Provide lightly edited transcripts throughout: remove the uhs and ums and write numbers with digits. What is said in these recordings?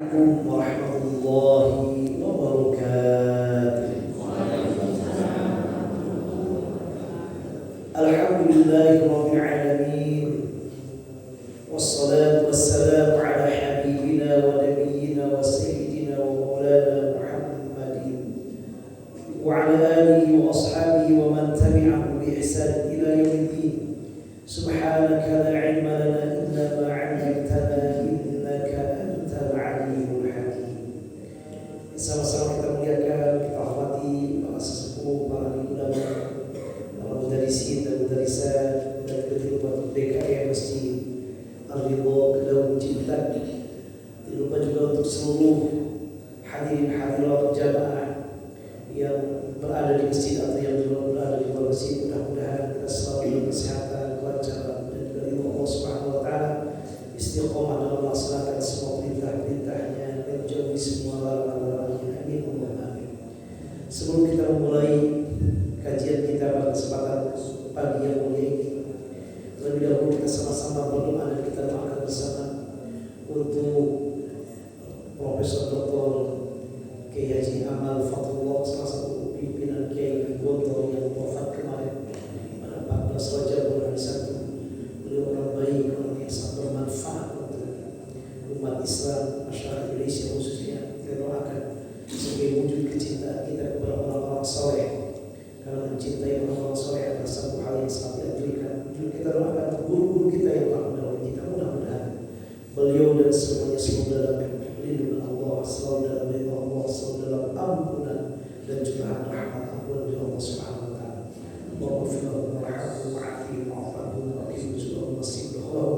Assalamualaikum warahmatullahi wabarakatuh. Alhamdulillahirabbil alamin. Wassalatu wassalamu ala habibina wa nabiyyina wa sayyidina wa maulana Muhammadin wa ala alihi wa ashabihi wa man tabi'ahum bi ihsan ila yaumiddin. Subhanaka la ilma lana illa ma 'allamtana innaka antal alimul hakim. Sama-sama kita muliakan, kita hormati para sesepuh, para ulama, para mudarisin dan mudarisat dan ketua DKM Masjid Ar-Ridha Kedaung Cinta. Tidak lupa juga untuk seluruh hadirin hadirat jamaah yang berada di masjid atau yang belum berada di luar masjid. Mudah-mudahan kita selalu dalam kesehatan, kelancaran dan juga ridho Allah Subhanahu wa taala, istiqomah dalam melaksanakan semua perintah-perintahnya dan menjauhi semua larangan-larangannya. Amin Allahumma amin. Sebelum kita memulai kajian kita pada kesempatan pagi yang mulia ini, terlebih dahulu kita sama-sama berdoa dan kita doakan bersama untuk Profesor Dr. Kiai Haji Amal Fathullah, salah satu pimpinan Kiai Gontor yang wafat kemarin pada 14 Rajab bulan 1. Beliau orang baik, orang yang sangat bermanfaat untuk umat Islam, masyarakat Indonesia khususnya. Kita doakan sebagai wujud kecintaan kita kepada orang-orang soleh, karena mencintai orang-orang soleh adalah satu hal yang sangat dianjurkan. Juga kita doakan guru-guru kita yang telah mendahului kita, mudah-mudahan beliau dan semuanya selalu dalam lindungan Allah, selalu dalam ridha Allah, selalu dalam ampunan dan juga rahmat ampunan dari Allah Subhanahu wa taala. Allahumma ighfir lahu warhamhu wa'afihi wa'fu anhu wa qina adzaban nar.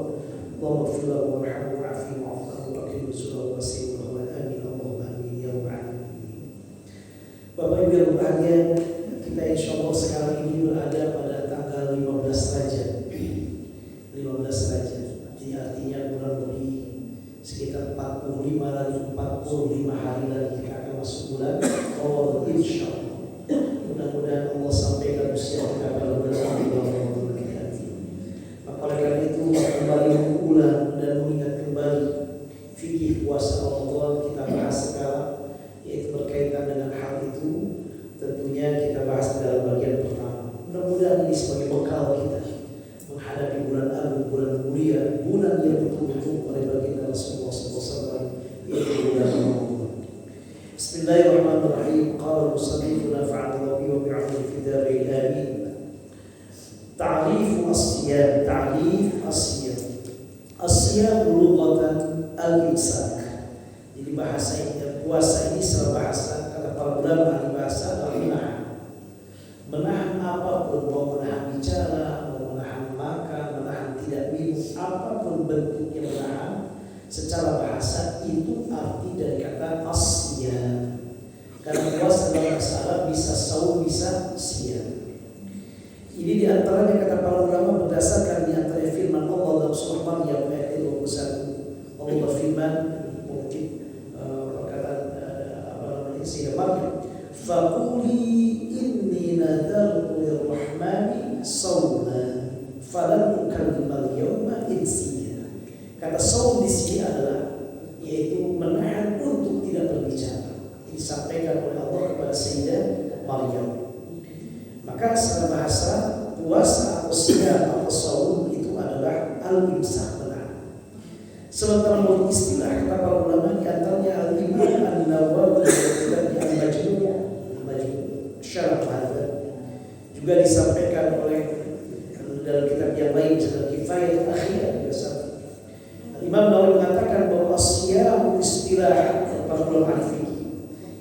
Allahumma ighfir lahu warhamhu wa'afihi wa'fu anhu wa qina adzaban nar. Amin Allahumma amin ya rabbal alamin. Bapak Ibu yang berbahagia, kita insyaallah sekarang ini berada pada tanggal 15 Rajab. 15 Rajab. Jadi artinya kurang lebih sekitar 45 hari lagi kita akan masuk bulan Ramadan insyaallah. Mudah-mudahan Allah sampaikan usia kita pada bulan Ramadan ini. Maka oleh karena itu kembali mengulang dan mengingat kembali fikih puasa Ramadan kita bahas sekarang, yaitu berkaitan dengan hal itu. Tentunya kita bahas dalam bagian pertama. Mudah-mudahan ini sebagai bekal kita menghadapi bulan agung, bulan mulia, bulan yang betul-betul oleh baginda Rasulullah SAW, yaitu bulan Ramadan. Bismillahirrahmanirrahim. Qala al-musannif nafa'ana wa bi'ilmihi fi darin amin. Ta'rif as-siyam. Ta'rif as-siyam. As-siyam lughatan al-imsak. Jadi bahasa ini, puasa ini secara bahasa, kata para ulama ahli bahasa adalah menahan. Menahan apapun, mau menahan bicara, mau menahan makan, menahan tidak minum, apapun bentuknya menahan. Secara bahasa itu arti dari kata asyam. Karena puasa dalam bahasa Arab bisa saum, bisa siyam. Ini diantaranya kata para ulama berdasarkan diantaranya firman Allah dalam surah Maryam ayat 21. Allah berfirman, mungkin perkataan Sayyidah Maryam, faquli inni nadartu lirrahmani sawman falan ukallimal yawma insiya. Kata saum di sini adalah yaitu menahan untuk tidak berbicara. Disampaikan oleh Allah kepada Sayyidah Maryam. Maka secara bahasa puasa atau siyam atau saum itu adalah al-imsak, menahan. Sementara menurut istilah kata para ulama di antaranya al-Imam An-Nawawi dan al-Majmu' Syarah Hadza juga disampaikan oleh dalam kitab yang lain seperti Kifayatul Akhyar. Imam Nawawi mengatakan bahwa as-siyam istilah para ulama fikih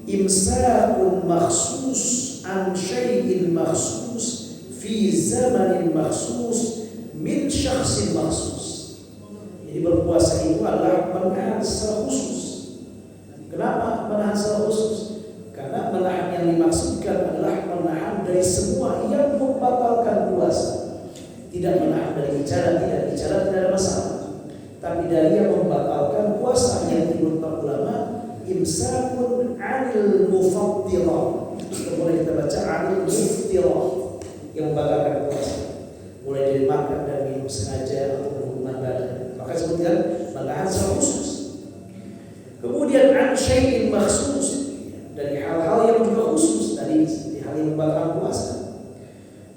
imsakun makhsus an syai'in makhsus fi zamanin makhsus min syakhsin makhsus. Jadi berpuasa itu adalah menahan secara khusus. Kenapa menahan secara khusus? Karena menahan yang dimaksudkan adalah menahan dari semua yang membatalkan puasa. Tidak menahan dari bicara, tidak ada masalah. Tapi dari yang membatalkan puasa yang menurut para ulama imsakun 'anil mufattirah. Boleh kita baca 'anil muftirah, yang membatalkan puasa. Mulai dari makan dan minum sengaja atau berhubungan badan. Maka sebutkan menahan secara khusus. Kemudian Kemudian an syai'in makhsus, dari hal-hal yang juga khusus, dari hal yang membatalkan puasa.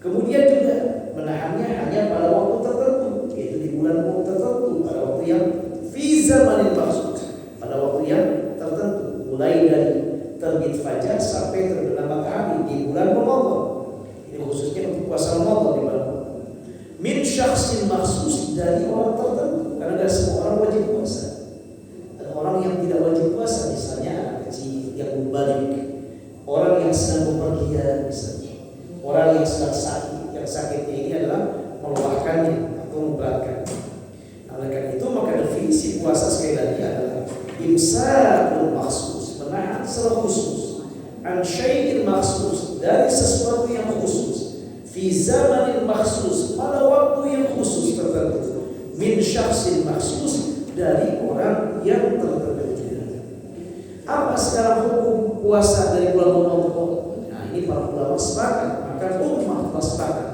Kemudian juga menahannya hanya pada waktu tertentu, yaitu di bulan tertentu, pada waktu yang fi zamanin makhsus, pada waktu yang tertentu, mulai dari terbit fajar sampai terbenam matahari di bulan Ramadan. Ini khususnya untuk puasa Ramadan di bulan Ramadan. Min syakhsin makhsus, dari orang tertentu, karena tidak semua orang wajib puasa. Ada orang yang tidak wajib puasa, misalnya anak kecil yang belum balik, orang yang sedang bepergian misalnya, orang yang sedang sakit, yang sakitnya ini adalah melelahkannya atau memberatkan. Oleh karena itu maka definisi puasa sekali lagi adalah imsakul makhsus, menahan secara khusus, an syai'in makhsus, dari sesuatu yang khusus, fi zamanin makhsus, pada waktu yang khusus tertentu, min syakhsin makhsus, dari orang yang tertentu. Apa sekarang hukum puasa dari bulan Ramadan? Nah, ini para ulama sepakat, maka ummah sepakat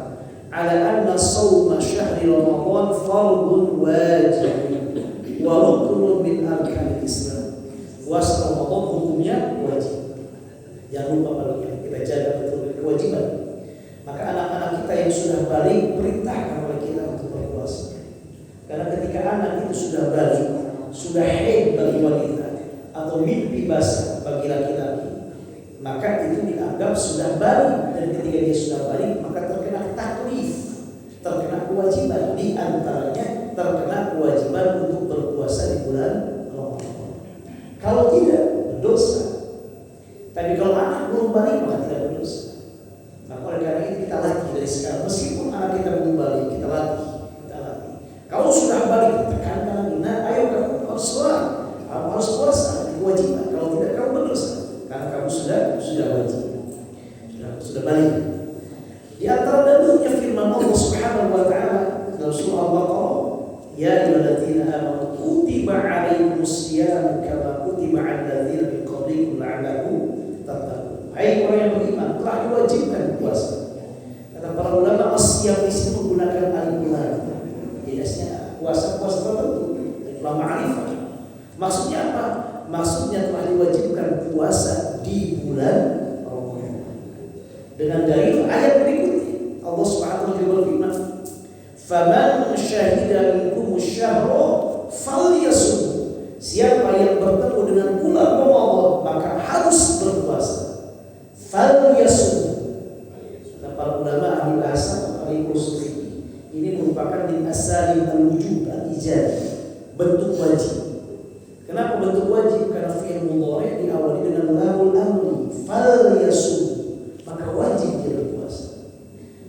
ala anna shauma syahri Ramadan fardun wajib wa ruknun min arkanil Islam. Puasa Ramadan hukumnya wajib. Jangan lupa baliknya, kita jaga betul kewajiban. Maka anak-anak kita yang sudah balik, perintahkan oleh kita untuk berpuasa. Karena ketika anak itu sudah balik, sudah haid bagi wanita atau mimpi basah bagi laki-laki, maka itu dianggap sudah balik. Dan ketika dia sudah balik, maka terkena taklif, terkena kewajiban. Di antaranya terkena kewajiban untuk berpuasa di bulan Ramadan. Kalau tidak, berdosa. Tapi kalau anak belum balik, maka tidak berdosa. Maka oleh karena itu kita latih dari sekarang. Meskipun anak kita belum balik, kita latih. Kalau sudah balik, tekankan lagi. Nah, ayo kamu harus sholat, kamu harus puasa, itu kewajiban. Kalau tidak, kamu berdosa, karena kamu sudah wajib, sudah balik. Di antara dalilnya firman Allah Subhanahu wa taala dalam surah Al-Baqarah, ya ayyuhalladzina amanu kutiba 'alaikumusiyam kama kutiba 'alal ladzina min qablikum la'allakum tattaqun. Hai orang yang beriman, telah diwajibkan puasa. Kata para ulama, as-siyam di sini menggunakan al-bulan. Jelasnya puasa tertentu, ulama ma'rifah. Maksudnya apa? Maksudnya telah diwajibkan puasa di bulan Ramadan. Dengan dalil ayat berikutnya, Allah Subhanahu wa taala berfirman, "Faman syahida minkumus syahra falyasum." Siapa yang bertemu dengan bulan Ramadan, maka harus berpuasa. Falyasum. Kata para ulama ahli bahasa, ahli usul fikih, ini merupakan min asalib al-wujub, al-ijab, bentuk wajib. Kenapa bentuk wajib? Karena fi'il mudhari' diawali dengan lamul amri, falyasum, maka wajib dia berpuasa.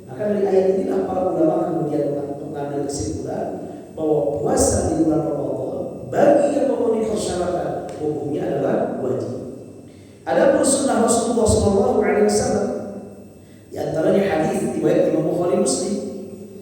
Maka dari ayat inilah para ulama kemudian mengambil kesimpulan bahwa puasa di bulan Ramadan bagi yang memenuhi persyaratan hukumnya adalah wajib. Adapun sunnah Rasulullah SAW, di antaranya hadis riwayat Imam Bukhari Muslim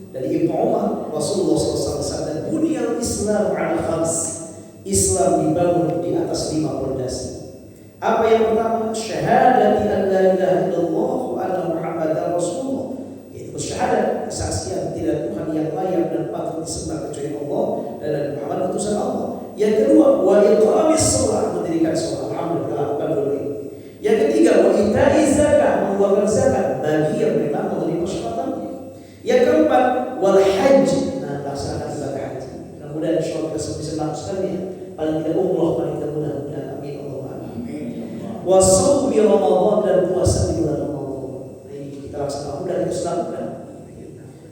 dari Ibnu Umar, Rasulullah SAW bersabda, "Buniyal Islam 'ala khams." Islam dibangun di atas 5 pondasi. Apa yang pertama? Syahadati an la ilaha illallah wa anna Muhammadar Rasulullah. Yaitu bersyahadat, kesaksian tidak Tuhan yang layak dan patut disembah kecuali Allah dan Nabi Muhammad utusan Allah. Yang kedua, wa iqamis shalah, mendirikan shalat. Alhamdulillah, baru ini. Yang ketiga, wa ita'i zakat, mengeluarkan zakat bagi yang memang memenuhi persyaratannya. Yang keempat, wal hajj, nah laksanakan ibadah haji. Mudah-mudahan insyaallah kita bisa melaksanakannya. Paling tidak umrah, paling tidak mudah-mudahan. Amin Allahumma amin. Wa shaumi Ramadan, dan puasa di bulan Ramadan. Ini kita laksanakan, mudah kita lakukan.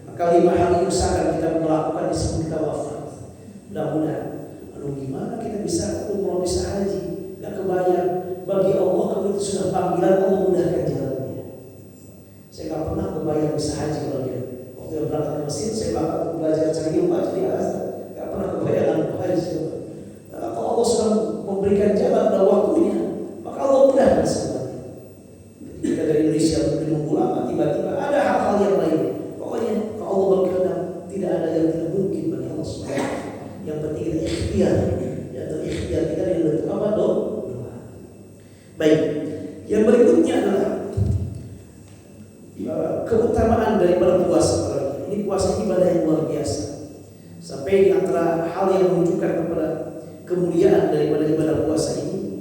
Maka 5 hal ini usahakan kita melakukan di sebelum kita wafat. Mudah-mudahan. Lalu gimana kita bisa umrah, bisa haji? Gak kebayang. Bagi Allah kalau itu sudah panggilan, Allah mudahkan jalannya. Saya gak pernah kebayang bisa haji kalau dia. Waktu yang berangkat ke Mesir, saya bakal belajar cari ilmu haji di Al-Azhar. Gak pernah kebayang haji. Kalau Allah sudah memberikan jalan dan waktunya, maka Allah mudahkan semuanya. Kita dari Indonesia mungkin nunggu lama, tiba-tiba ada hal-hal yang lain. Pokoknya kalau Allah berkehendak, tidak ada yang tidak mungkin bagi Allah SWT. Yang penting kita ikhtiar. Yang ikhtiar kita yang bentuk apa? Doa. Baik. Yang berikutnya adalah keutamaan daripada puasa. Ini puasa ibadah yang luar biasa. Sampai di antara hal yang menunjukkan kepada kemuliaan daripada ibadah puasa ini,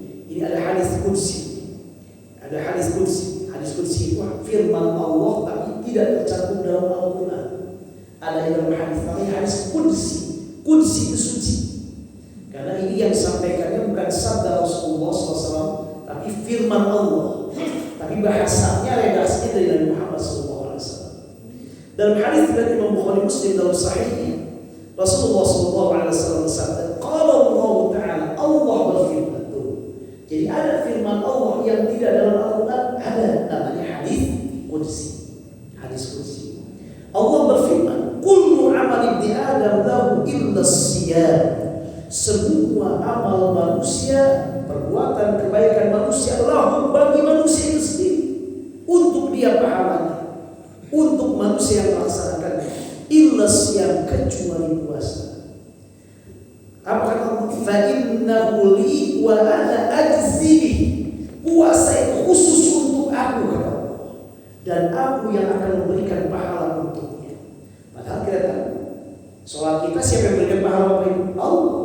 dalam Al-Quran, ada yang dalam hadis, namanya hadis Qudsi. Qudsi itu suci. Karena ini yang disampaikannya bukan sabda Rasulullah SAW, tapi firman Allah. Tapi bahasanya, redaksinya dari Nabi Muhammad SAW. Dalam hadis dari Imam Bukhari Muslim dalam Sahihnya, Rasulullah SAW bersabda, "Qala Allah Ta'ala," Allah berfirman. Jadi ada firman Allah yang tidak dalam Al-Quran, ada namanya hadis Qudsi. Hadis Qudsi. Allah berfirman, "Kullu amal ibni Adam lahu illa siyam." Semua amal manusia, perbuatan kebaikan manusia lahu bagi manusia itu sendiri, untuk dia pahalanya, untuk manusia yang melaksanakannya. Illa siyam, kecuali puasa. Apa kata Allah? Fa innahu li wa ana ajzi bihi. Puasa itu khusus untuk aku, kata Allah, dan aku yang akan memberikan pahala untuknya. Padahal kita tahu sholat kita siapa yang memberikan pahala? Allah.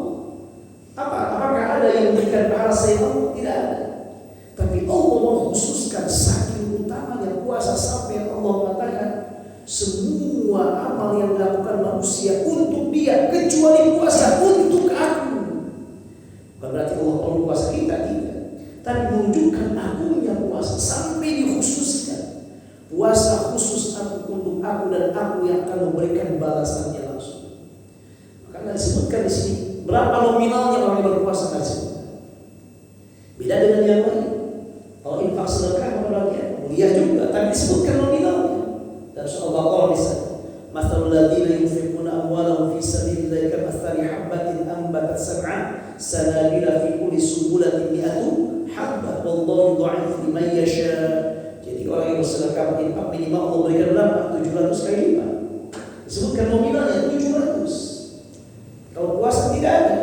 Apakah ada yang memberikan pahala selain Allah? Tidak ada. Tapi Allah mengkhususkan saking utamanya puasa sampai Allah mengatakan semua amal yang dilakukan manusia untuk dia kecuali puasa untuk aku. Bukan berarti Allah perlu puasa kita, tidak. Tapi menunjukkan agungnya puasa sampai dikhususkan. Puasa khusus aku untuk aku dan aku yang akan memberikan balasannya langsung. Maka disebutkan di sini berapa nominalnya orang yang berpuasa, kan disebutkan. Beda dengan yang lain. Kalau infak sedekah apa mulia juga, tapi disebutkan nominalnya. Dan surah Al-Baqarah misalnya, "Matsalul ladzina yunfiquna amwalahum fi sabilillahi kamatsali habbatin anbatat sab'a sanabila fi kulli sunbulatin mi'atu habbah wallahu yudha'ifu liman yasha." Jadi orang yang bersedekah infak minimal Allah berikan berapa? 700 kali lipat. Disebutkan nominalnya 700. Kalau puasa tidak ada.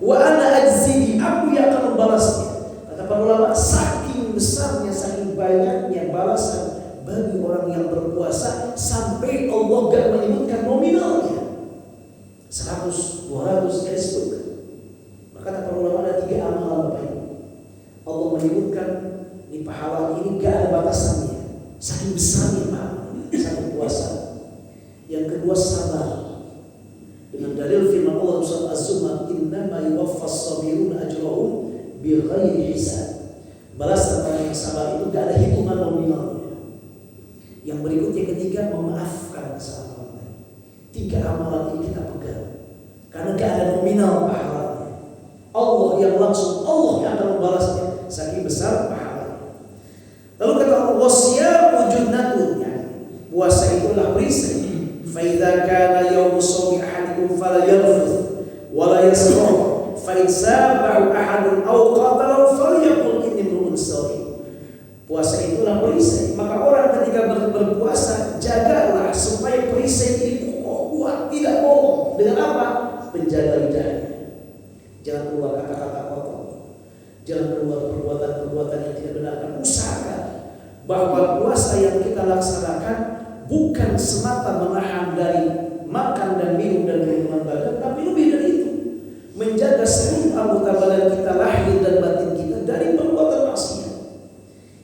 Wa ana ajzi, aku yang akan membalasnya. Kata para ulama, saking besarnya, saking banyaknya balasan bagi orang yang berpuasa sampai Allah gak menyebutkan nominalnya. 100, 200 gak disebutkan. Maka kata para ulama ada 3 amalan Bapak Ibu. Allah menyebutkan di pahala ini gak ada batasannya, saking besarnya pahala. Satu puasa. Yang kedua sabar. Dengan dalil firman Allah surah Az-Zumar, "Innama yuwaffas sabiruna ajrahum bighairi hisab." Balasan orang yang sabar itu gak ada hitungan nominalnya. Yang berikutnya ketiga, memaafkan kesalahan. 3 amalan ini kita pegang karena gak ada nominal pahalanya. Allah yang langsung, Allah yang akan membalasnya saking besar pahalanya. Lalu kata Allah, "Wasyamu junnatun," puasa itulah perisai. "Fa idza kana yawmu shawmi ahadikum fala yarfuth wa la yasrah fa in sabahu ahadun aw qatalahu falyaqul inni imru'un shawim." Puasa itulah perisai. Maka orang ketika berpuasa, jagalah supaya perisai ini kokoh, kuat, tidak bohong. Dengan apa? Penjaga lidahnya. Jangan keluar kata-kata kotor. Jangan keluar perbuatan-perbuatan yang tidak benar. Dan usahakan bahwa puasa yang kita laksanakan bukan semata menahan dari makan dan minum dan minuman badan, tapi lebih dari itu, menjaga seluruh anggota badan kita, lahir dan batin kita dari perbuatan maksiat.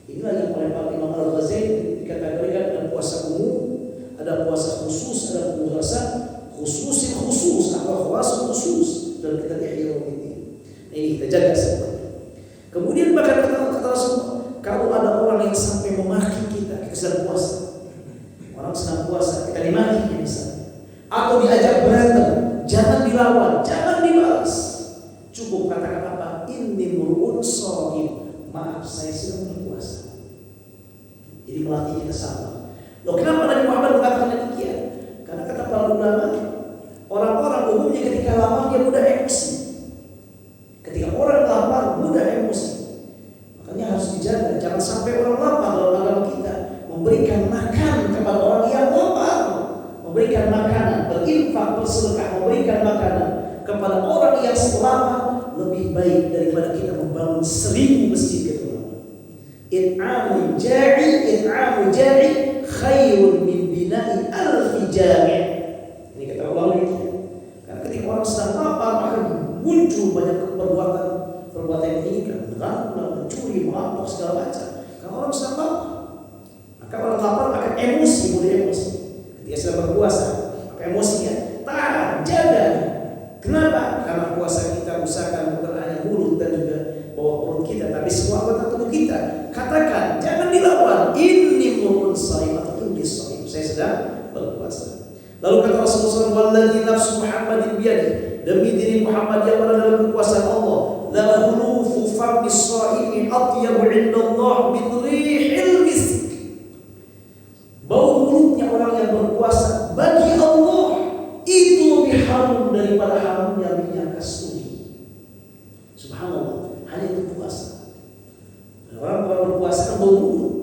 Inilah yang oleh Pak Imam Al-Ghazali dikategorikan ada puasa umum, ada puasa khusus, ada puasa khusus atau puasa khusus dalam kitab Ihya Ulumuddin. Ini kita jaga semuanya. Kemudian bahkan kata Rasulullah, kalau ada orang yang sampai memaki kita sedang puasa, orang sedang puasa kita dimaki misalnya, atau diajak berantem, jangan dilawan, jangan dibalas. Cukup katakan apa? Inni mur'un shawim. Maaf, saya sedang berpuasa. Jadi melatih kita sama. Loh, kenapa Nabi Muhammad mengatakan demikian? Karena kata para ulama, orang-orang umumnya ketika lapar dia mudah emosi. Ketika orang lapar mudah emosi. Makanya harus dijaga. Jangan sampai orang lapar dalam agama kita memberikan makan kepada orang yang lapar, memberikan makanan, berinfak, bersedekah, memberikan makanan kepada orang yang lapar lebih baik daripada kita membangun 1000 masjid ke ulama. It'amu ja'i khairun min bina'i alfi jami'. Ini kata ulama itu. Karena ketika orang sedang lapar maka muncul banyak perbuatan yang diinginkan, mencuri, merampok segala macam. Kalau orang sedang lapar, maka orang lapar akan emosi, mudah emosi. Dia sedang berpuasa, maka emosinya tahan, jaga. Kenapa? Karena puasa kita usahakan bukan hanya mulut dan juga bawah perut kita, tapi semua anggota tubuh kita. Katakan, jangan dilawan. Inni murun shaim atau inni shaim. Saya sedang berpuasa. Lalu kata Rasulullah SAW, "Walladzi nafsu Muhammadin biyadi." Demi diri Muhammad yang berada dalam kekuasaan Allah, la khulufu fami shaimi atyabu 'indallah min rihil misk. Bau mulutnya orang yang berpuasa bagi Allah itu lebih harum daripada harumnya minyak kasturi. Subhanallah, hanya itu puasa. Orang berpuasa kan bau mulut.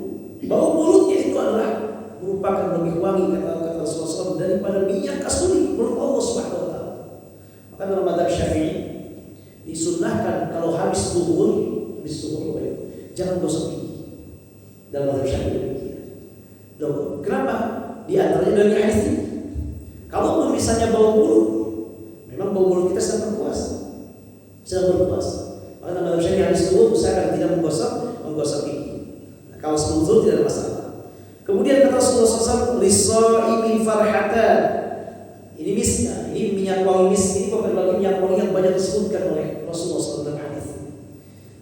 Bau mulutnya itu adalah merupakan lebih wangi kata Rasulullah SAW daripada minyak kasturi menurut Allah Subhanahu wa taala. Maka dalam mazhab Syafi'i disunnahkan kalau habis zuhur jangan gosok gigi. Dalam mazhab Syafi'i demikian. Loh, kenapa? Di antaranya dari hadis ini. Kalau misalnya bau mulut, memang bau mulut kita sedang berpuasa. Maka dalam mazhab Syafi'i habis zuhur usahakan tidak menggosok gigi. Nah, kalau sebelum zuhur tidak ada masalah. Kemudian kata Rasulullah SAW, "Lis-shaimi farhatan." Ini misknya, ini minyak wangi misk, ini bukan bagi minyak wangi yang banyak disebutkan oleh Rasulullah SAW dalam hadis.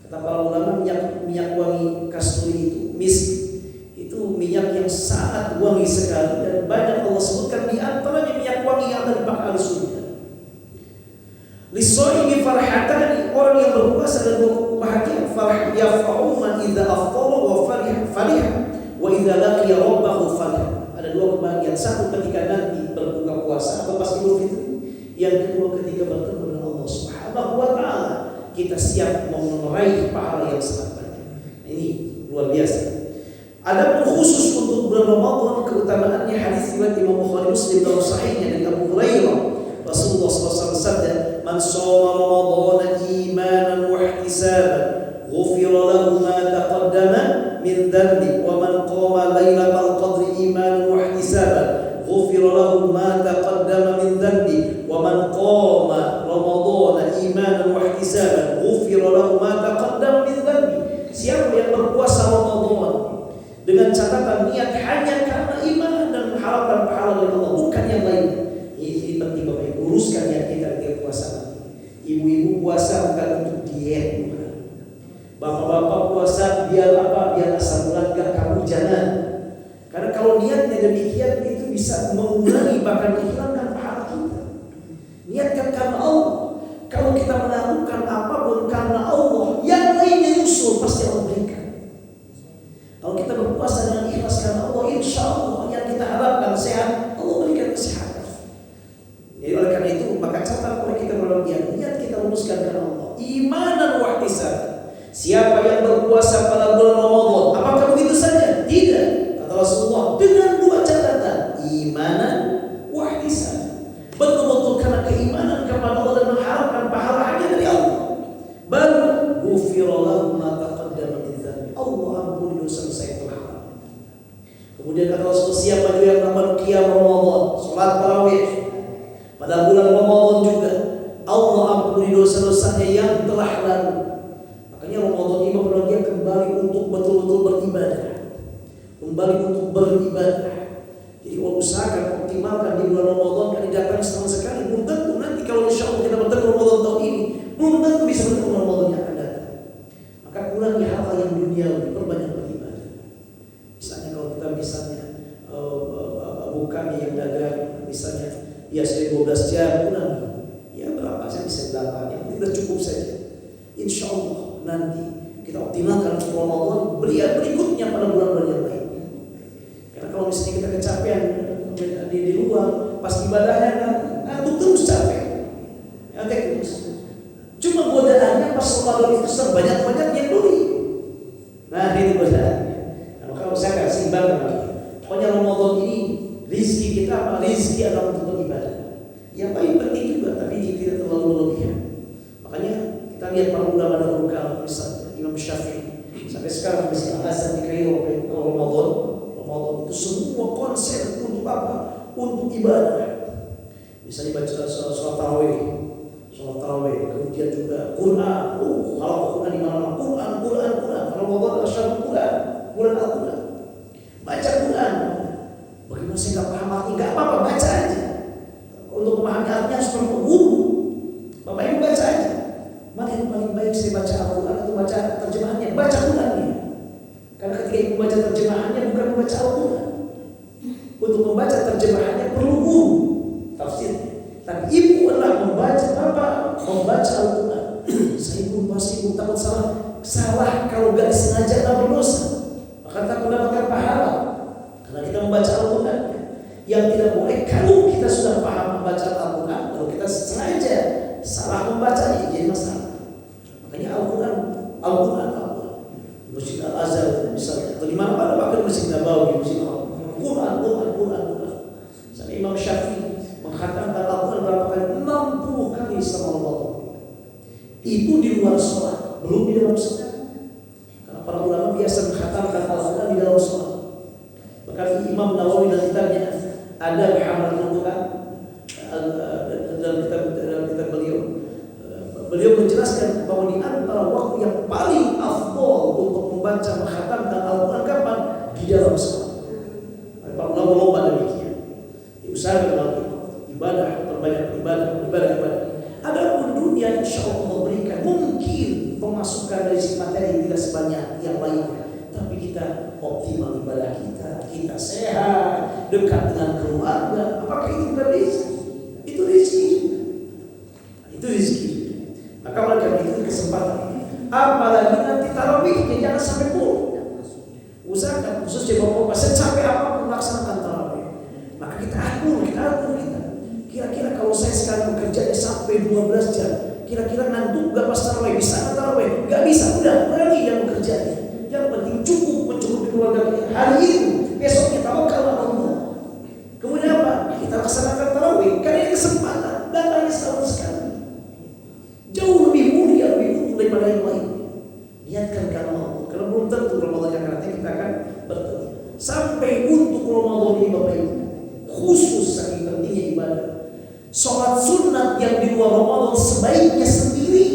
Kata para ulama, minyak wangi kasturi itu misk, itu minyak yang sangat wangi sekali dan banyak Allah sebutkan di antaranya minyak wangi yang akan dipakai ahli surga. Lis-shaimi farhatan, orang yang berpuasa dan berbahagia, farah yafrahu man idza aftara wa farih wa idza laqiya rabbahu farih. Ada dua kebahagiaan, satu ketika nanti berbuka puasa atau pas Idul Fitri, yang kedua ketika bertemu dengan Allah Subhanahu wa taala, kita siap meraih pahala yang sangat banyak. Ini luar biasa. Ada pun khusus untuk bulan Ramadan keutamaannya hadis riwayat Imam Bukhari Muslim dalam sahihnya dari Abu Hurairah. Rasulullah SAW bersabda, "Man shoma Ramadan imanan wa ihtisaban, ghufira lahu ma taqaddama min dhanbi, wa man qama lailatal qadri imanan wa ihtisaban, ghufira lahu ma taqaddama min dhanbi, wa man qama Ramadan imanan wa ihtisaban, ghufira lahu ma taqaddama min dhanbi." Siapa yang berpuasa Ramadan dengan catatan niat hanya karena iman dan mengharapkan pahala dari Allah, bukan yang lain. Ini penting Bapak Ibu, luruskan niat kita ketika puasa. Ibu-ibu puasa bukan untuk diet, bukan. Bapak-bapak puasa biar apa? Biar asam urat gak kamu jangan. Karena kalau niatnya demikian itu bisa mengurangi bahkan menghilangkan pahala kita. Niatkan karena Allah. Kalau kita melakukan apapun karena Allah, yang lainnya nyusul pasti Allah berikan. Kalau kita berpuasa dengan ikhlas karena Allah, insya Allah yang kita harapkan sehat, Allah berikan kesehatan. Jadi oleh karena itu maka catat oleh kita melalui niat kita luruskan karena Allah. Imanan wa ihtisaban. Siapa yang berpuasa pada bulan Ramadan, apakah begitu saja? Tidak. Kata Rasulullah, dengan dua catatan, imanan wa ihtisaban. Betul-betul karena keimanan kepada Allah dan mengharapkan pahala hanya dari Allah. Baru ghufira lahu ma taqaddama min dhanbi. Allah ampuni dosa saya telah. Kemudian kata Rasulullah, siapa juga yang melakukan qiyam Ramadan, salat tarawih pada bulan Ramadan juga, Allah ampuni dosa-dosanya yang telah lalu. Makanya Ramadan ini membuat dia kembali untuk betul-betul beribadah. Jadi usahakan optimalkan di bulan Ramadan kan datang setahun sekali. Belum tentu nanti kalau insya Allah kita bertemu Ramadan tahun ini, belum tentu bisa bertemu Ramadan yang akan datang. Maka kurangi hal-hal yang duniawi, perbanyak beribadah. Misalnya kalau kita bukan yang dagang, misalnya biasanya 12 jam kurang, ya berapa saya bisa 8, yang tidak cukup saja. Insya Allah nanti kita optimalkan Ramadan berikutnya pada bulan-bulan yang lain. Karena kalau misalnya kita kecapean di luar, pas ibadahnya ngantuk terus capek, ya terus. Cuma godaannya pas Ramadan itu sebanyak-banyaknya dulu. Nah ini godaannya. Nah, kalau saya kasih simbang pokoknya Ramadan ini rizki kita apa? Rizki adalah untuk beribadah. Yang paling penting juga, tapi tidak terlalu berlebihan. Makanya kita lihat para ulama dahulu kala, misalnya Imam Syafi'i sampai sekarang masih azan di Kairo Ramadan itu semua konsep untuk apa? Untuk ibadah. Misalnya baca sholat tarawih, kemudian juga Quran. Kalau Quran di mana? Quran. Ramadan adalah bulan Al-Quran. Baca Quran. Bagaimana saya nggak paham arti? Nggak apa-apa membaca Qurannya. Karena ketika ibu membaca terjemahannya bukan membaca Al-Quran. Untuk membaca terjemahannya perlu guru tafsirnya. Tapi ibu adalah membaca apa? Membaca Al-Quran. Saya pun pasti ibu takut salah kalau gak disengaja tak berdosa. Maka tak mendapatkan pahala. Karena kita membaca Al-Quran. Yang tidak boleh kalau kita sudah paham membaca Al-Quran, kalau kita sengaja salah membacanya jadi masalah. Makanya Al-Quran Masjid Al-Azhar misalnya, atau di mana-mana, bahkan Masjid Nabawi, Masjid Al-Quran. Sampai Imam Syafi'i mengkhatamkan Al-Quran berapa kali? 60 kali sama Allah. Itu di luar sholat, belum di dalam sholat. Karena para ulama biasa mengkhatamkan Al-Quran di dalam sholat. Bahkan Imam Nawawi dalam kitabnya ada Muhammadul Quran, dalam kitab beliau menjelaskan bahwa di antara waktu yang paling afdol untuk membaca mengkhatamkan Al-Quran kapan? Di dalam sholat. Para ulama lomba demikian. Diusahakan dalam ibadah, perbanyak ibadah. Adapun dunia insya Allah memberikan mungkin pemasukan dari sisi materi tidak sebanyak yang lainnya, tapi kita optimal ibadah kita sehat, dekat dengan keluarga. Apakah itu bukan rezeki? Itu rezeki. Itu rezeki. Maka oleh karena itu kesempatan. Apalagi nanti tarawihnya jangan sampai buruk. Usahakan khususnya bapak-bapak secapek apapun melaksanakan tarawih. Maka kita atur. Kira-kira kalau saya sekarang bekerjanya sampai 12 jam, kira-kira ngantuk gak pas tarawih? Bisa gak tarawih? Gak bisa, udah berani yang bekerjanya. Yang penting cukup mencukupi keluarga kita hari itu. Besoknya tawakal Allah. Kemudian apa? Kita laksanakan tarawih. Karena ini kesempatan, datangnya setahun sekali. Jauh lebih mulia, lebih untung daripada yang lain. Niatkan karena Allah. Karena belum tentu Ramadan yang akan datang kita akan bertemu. Sampai untuk Ramadan ini Bapak Ibu, khusus saking pentingnya ibadah. Sholat sunat yang di luar Ramadan sebaiknya sendiri,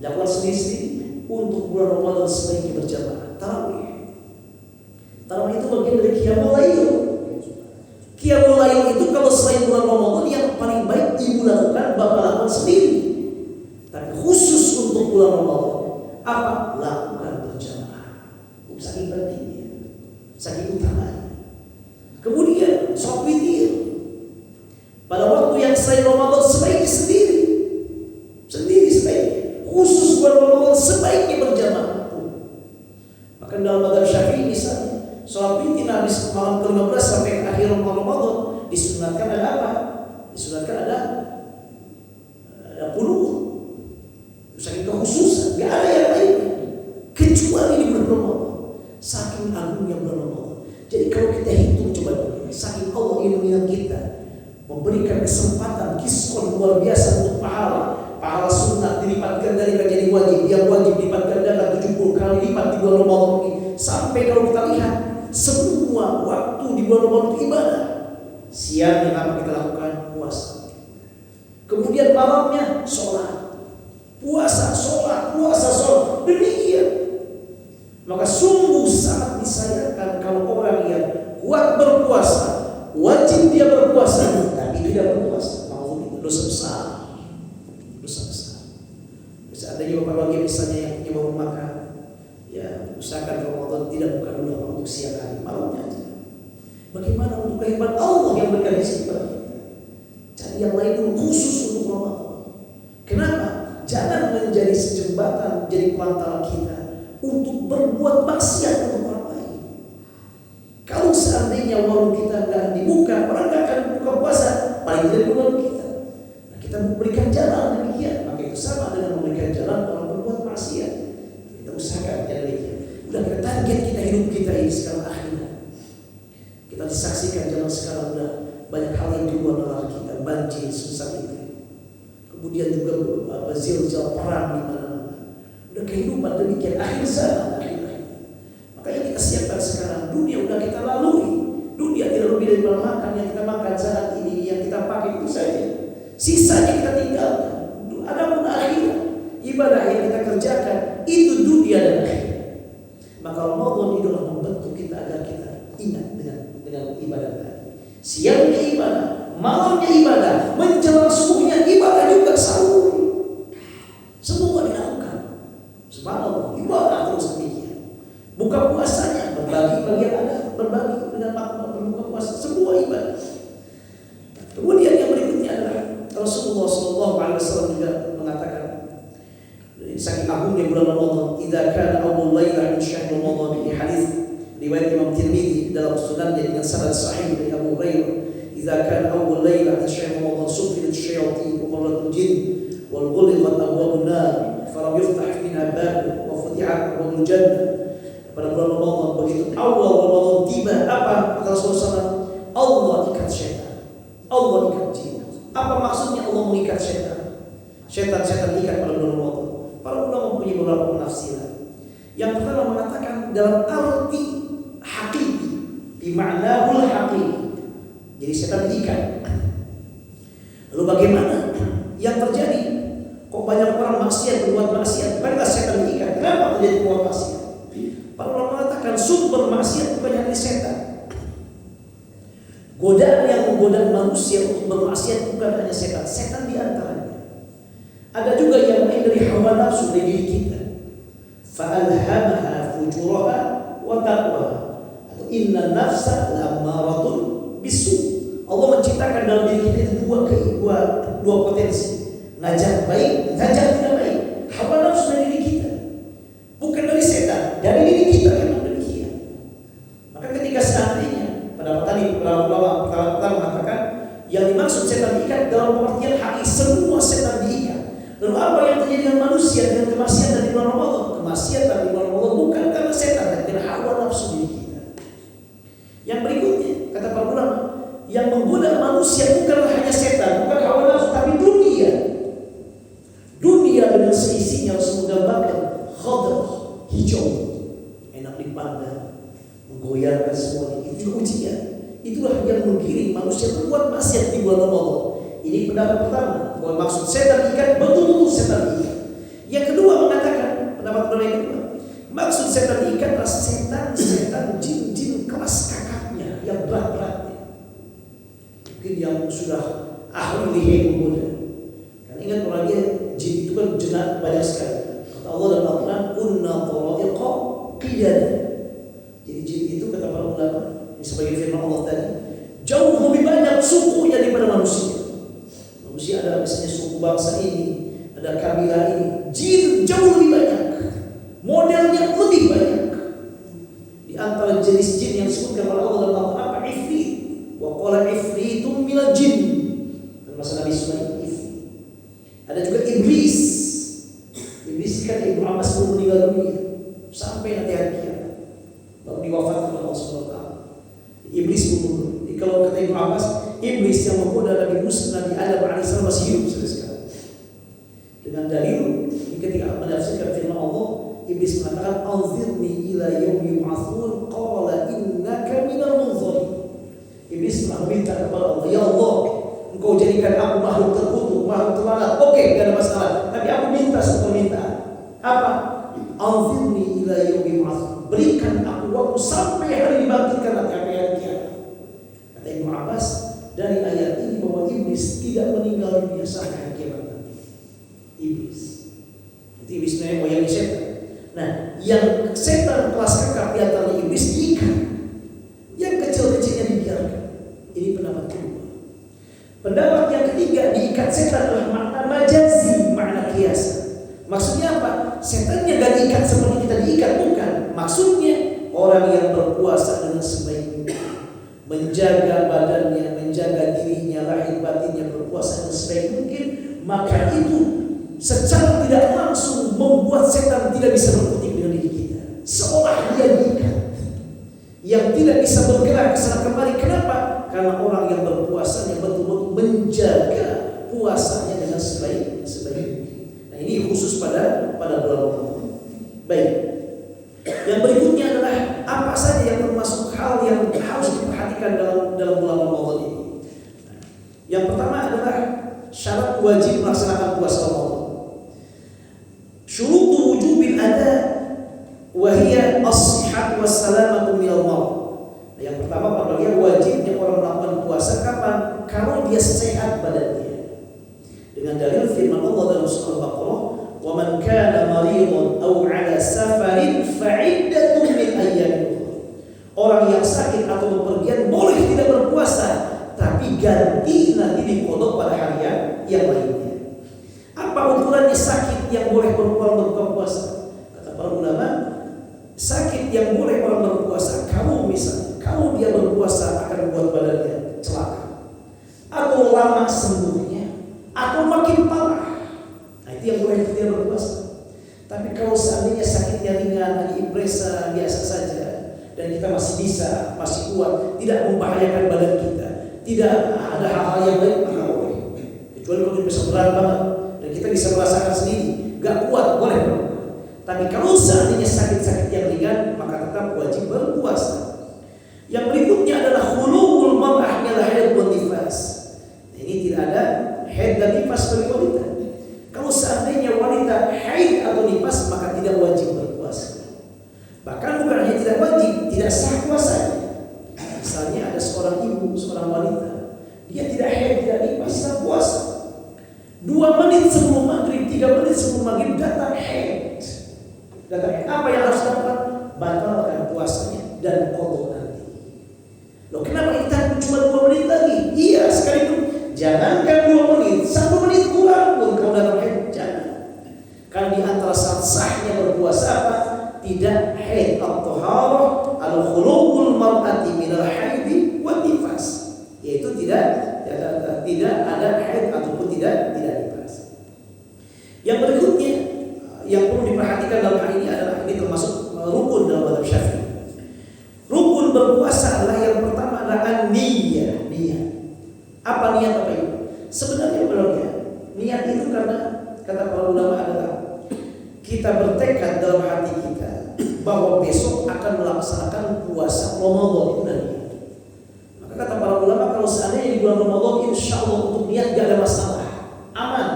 lakukan sendiri. Untuk bulan Ramadan sebaiknya berjamaah. Tarawih itu bagian dari Qiyamul Lail. Qiyamul Lail itu kalau selain bulan Ramadan yang paling baik ibu lakukan, bapak lakukan sendiri. Tapi khusus untuk bulan Ramadan, apa? Lakukan berjamaah. Saking pentingnya, saking utamanya. Kemudian sholat witir pada waktu yang selain Ramadan sebaiknya sendiri sebaiknya. Khusus bulan Ramadan sebaiknya berjamaah. Maka dalam madzhab Syafi'i misalnya, sholat witir habis malam ke-15 sampai ke akhir Ramadan disunatkan ada apa? Disunatkan ada qunut. Saking kekhususan, gak ada yang lain kecuali di bulan Ramadan. Saking agungnya bulan Ramadan. Jadi kalau kita hitung coba, saking Allah ilmunya kita memberikan kesempatan diskon luar biasa untuk pahala sunnah dilipatkan dari menjadi wajib, yang wajib dilipat gandakan 70 kali lipat di bulan Ramadan ini. Sampai kalau kita lihat semua waktu di bulan Ramadan itu ibadah. Siangnya apa kita lakukan? Puasa. Kemudian malamnya sholat. Puasa, sholat. Demikian. Maka sungguh sangat disayangkan kalau orang yang kuat berpuasa, wajib dia berpuasa, tapi tidak berpuasa. Mau dosa besar. Seandainya bapak bagi misalnya yang punya warung makan, ya usahakan Ramadan tidak buka dulu untuk siang hari, malamnya aja. Bagaimana untuk kehebatan Allah yang berikan rezeki bagi kita? Cari yang lain dulu khusus untuk Ramadan. Kenapa? Jangan menjadi sejembatan, jadi pelantara kita untuk berbuat maksiat untuk orang lain. Kalau seandainya warung kita nggak dibuka, orang nggak akan buka puasa, paling tidak di warung kita. Nah, kita memberikan jalan demikian, maka itu sama dengan memberikan jalan orang berbuat maksiat. Kita usahakan jalan demikian. Udah kita target kita hidup kita ini sekarang akhirat. Kita disaksikan zaman sekarang udah banyak hal yang di luar nalar kita, banjir susah itu. Kemudian juga zilzal perang di mana-mana. Udah kehidupan demikian akhir zaman. Makanya kita siapkan sekarang. Dunia udah kita lalui. Dunia tidak lebih dari makan yang kita makan saat ini, yang kita pakai itu saja. Sisanya kita tinggalkan. Adapun akhirat, ibadah yang kita kerjakan itu dunia dan akhirat. Maka Ramadan itu adalah membentuk kita agar kita ingat dengan ibadah tadi. Siangnya ibadah, malamnya ibadah, menjelang subuhnya ibadah juga sahur. Semua dilakukan. Sebab subhanallah, ibadah terus demikian. Buka puasanya berbagi bagi yang ada, berbagi dengan makna berbuka puasa, semua ibadah. Kemudian yang berikutnya adalah Rasulullah SAW juga mengatakan, saking agungnya bulan Ramadan, idza kana awwal lailah min syahr Ramadan, ini hadis riwayat Imam Tirmidzi dalam sunannya dengan sanad sahih dari Abu Hurairah, idza kana awwal lailah min syahr Ramadan sufilat syayatin wa marrat jin wal ghuliqat abwabun nar falam yuftah minha bab wa futihat abwabul jannah. Pada bulan Ramadan begitu awal Ramadan tiba, apa kata Rasulullah SAW? Allah ikat syaitan, Allah ikat jin. Apa maksudnya Allah mengikat syaitan? Syaitan ikat pada bulan Ramadan. Para ulama mempunyai beberapa penafsiran. Yang pertama mengatakan dalam arti hakiki, bima'nahul hakiki. Jadi setan diikat. Lalu bagaimana yang terjadi? Kok banyak orang maksiat, berbuat maksiat? Bukankah setan diikat? Kenapa terjadi berbuat maksiat? Para ulama mengatakan sumber maksiat bukan hanya setan. Godaan yang menggoda manusia untuk bermaksiat bukan hanya setan. Setan di antaranya. Ada juga yang lain dari hawa nafsu dari diri kita. Fa'alhamaha fujuraha wa taqwaha. Atau inna nafsa la'ammaratun bisu. Allah menciptakan dalam diri kita itu dua potensi. Ngajak baik, ngajak tidak baik. Hawa nafsu dari diri kita, bukan dari setan, dari diri kita memang demikian. Maka ketika seandainya pendapat tadi para ulama mengatakan yang dimaksud setan diikat dalam pengertian hakiki, semua setan diikat. Lalu apa yang terjadi dengan manusia dengan kemaksiatan di bulan Ramadan? Kemaksiatan di bulan Ramadan bukan karena setan, tapi karena hawa nafsu diri kita. Yang berikutnya kata para ulama, yang menggoda manusia bukanlah hanya setan, bukan hawa nafsu, tapi dunia. Dunia dengan seisinya harus menggambarkan khadr, hijau, enak dipandang, menggoyahkan semuanya. Itu ujian. Itulah yang menggiring manusia berbuat maksiat di bulan Ramadan. Ini pendapat pertama, bahwa maksud setan ikat betul-betul setan ikat. Yang kedua mengatakan, pendapat yang kedua, maksud setan ikat adalah setan jin-jin kelas kakaknya yang berat-beratnya. Mungkin yang sudah ahli lihat menggoda. Karena ingat orangnya jin itu kan jenat banyak sekali. Kata Allah dalam Al-Quran, kunna tara'iqa qiyada. Jadi jin itu kata para ulama, sebagai firman Allah tadi, jauh lebih banyak sukunya daripada manusia. Manusia ada misalnya suku bangsa ini, ada kabilah ini. Jin jauh lebih banyak, modelnya lebih banyak. Di antara jenis jin yang disebutkan oleh Allah dalam Al-Quran apa? Ifrit. Wa qala ifritum minal jin. Masa Nabi Sulaiman ifrit. Ada juga iblis. Iblis kan Ibnu Abbas belum meninggal dunia sampai nanti hari kiamat, baru diwafatkan oleh Allah Subhanahu wa taala. Iblis pun, kalau kata Ibnu Abbas, iblis yang menggoda Nabi Musa, Nabi Adam alaihissalam masih hidup sampai sekarang. Dengan dalil ketika menafsirkan firman Allah, iblis mengatakan anzirni ila yaumi yub'atsun qala innaka minal munzirin. Iblis meminta kepada Allah, ya Allah, engkau jadikan aku makhluk terkutuk, makhluk terlaknat. Oke, tidak ada masalah. Tapi aku minta satu permintaan. Apa? Anzirni ila yaumi yub'atsun. Berikan aku waktu sampai hari dibangkitkan nanti hari kiamat. Kata Ibnu Abbas, dari ayat ini bahwa iblis tidak meninggal dunia sampai hari kiamat nanti. Iblis. Itu iblis namanya moyang setan. Nah, yang setan kelas kakap di antara iblis diikat. Yang kecil-kecilnya dibiarkan. Ini pendapat kedua. Pendapat yang ketiga, diikat setan adalah makna majazi, makna kiasan. Maksudnya apa? Setannya gak diikat seperti kita diikat, bukan. Maksudnya orang yang berpuasa dengan sebaik mungkin, menjaga badannya, menjaga dirinya, lahir batinnya, berpuasa dengan sebaik mungkin, maka itu secara tidak langsung membuat setan tidak bisa berkutik dengan diri kita. Seolah dia diikat, yang tidak bisa bergerak kesana kemari. Kenapa? Karena orang yang berpuasa yang betul-betul menjaga puasanya dengan sebaik mungkin. Nah, ini khusus pada bulan Ramadan. Baik. Yang berikutnya adalah apa saja yang termasuk hal yang harus diperhatikan dalam bulan Ramadan ini. Yang pertama adalah syarat wajib melaksanakan puasa Ramadan. Syurutu wujubil ada wa hiya as-sihhat was-salamatu minal marad. Yang pertama apabila wajibnya orang melakukan puasa kapan? Kalau dia sehat badannya. Dengan dalil firman Allah dalam surah Al-Baqarah, wa man kana maridun aw 'ala safarin fa'iddatun min ayyamin ukhra. Orang yang sakit atau bepergian boleh tidak berpuasa, tapi ganti nanti diqadha pada hari yang lainnya. Apa ukurannya sakit yang boleh orang berbuka puasa? Kata para ulama, sakit yang boleh orang berpuasa, kamu misalnya, kalau dia berpuasa akan membuat badannya celaka, atau lama sembuhnya, atau makin parah, nah itu yang boleh dia berpuasa. Tapi kalau seandainya sakitnya ringan, hanya impresa biasa saja, dan kita masih bisa, masih kuat, tidak membahayakan badan kita, tidak ada hal-hal yang lain, maka boleh. Kecuali kalau bisa berat banget dan kita bisa merasakan sendiri, gak kuat, boleh. Tapi kalau seandainya sakit-sakit yang ringan, maka tetap wajib berpuasa. Yang berikutnya adalah khuluwul mar'ah min al-haid wan nifas. Ini tidak ada haid dan nifas bagi wanita. Kalau seandainya wanita haid atau nifas, maka tidak wajib berpuasa. Bahkan bukan hanya tidak wajib, tidak sah puasanya. Misalnya ada seorang ibu, seorang wanita, dia tidak haid, tidak nifas, sah puasa. 2 menit sebelum maghrib, 3 menit sebelum maghrib datang haid. Apa yang harus dapat? Batalkan puasanya dan qadha nanti. Loh, kenapa kita cuma 2 menit lagi? Iya, sekalipun jangankan 2 menit, 1 menit kurang pun kalau datang haid, jangan. Karena di antara sahnya berpuasa apa? Tidak haid atau taharah al-khuluwul mar'ati min al-haid wa nifas. Yaitu tidak ada haid ataupun tidak nifas. Yang berikutnya yang perlu diperhatikan dalam hal ini adalah ini termasuk rukun dalam mazhab Syafi'i. Rukun berpuasa adalah yang pertama adalah niat. Apa niat apa itu? Sebenarnya belumnya niat itu karena kata para ulama adalah kita bertekad dalam hati kita bahwa besok akan melaksanakan puasa Ramadan, itu niat. Maka kata para ulama kalau seandainya di bulan Ramadan insya Allah untuk niat gak ada masalah, aman.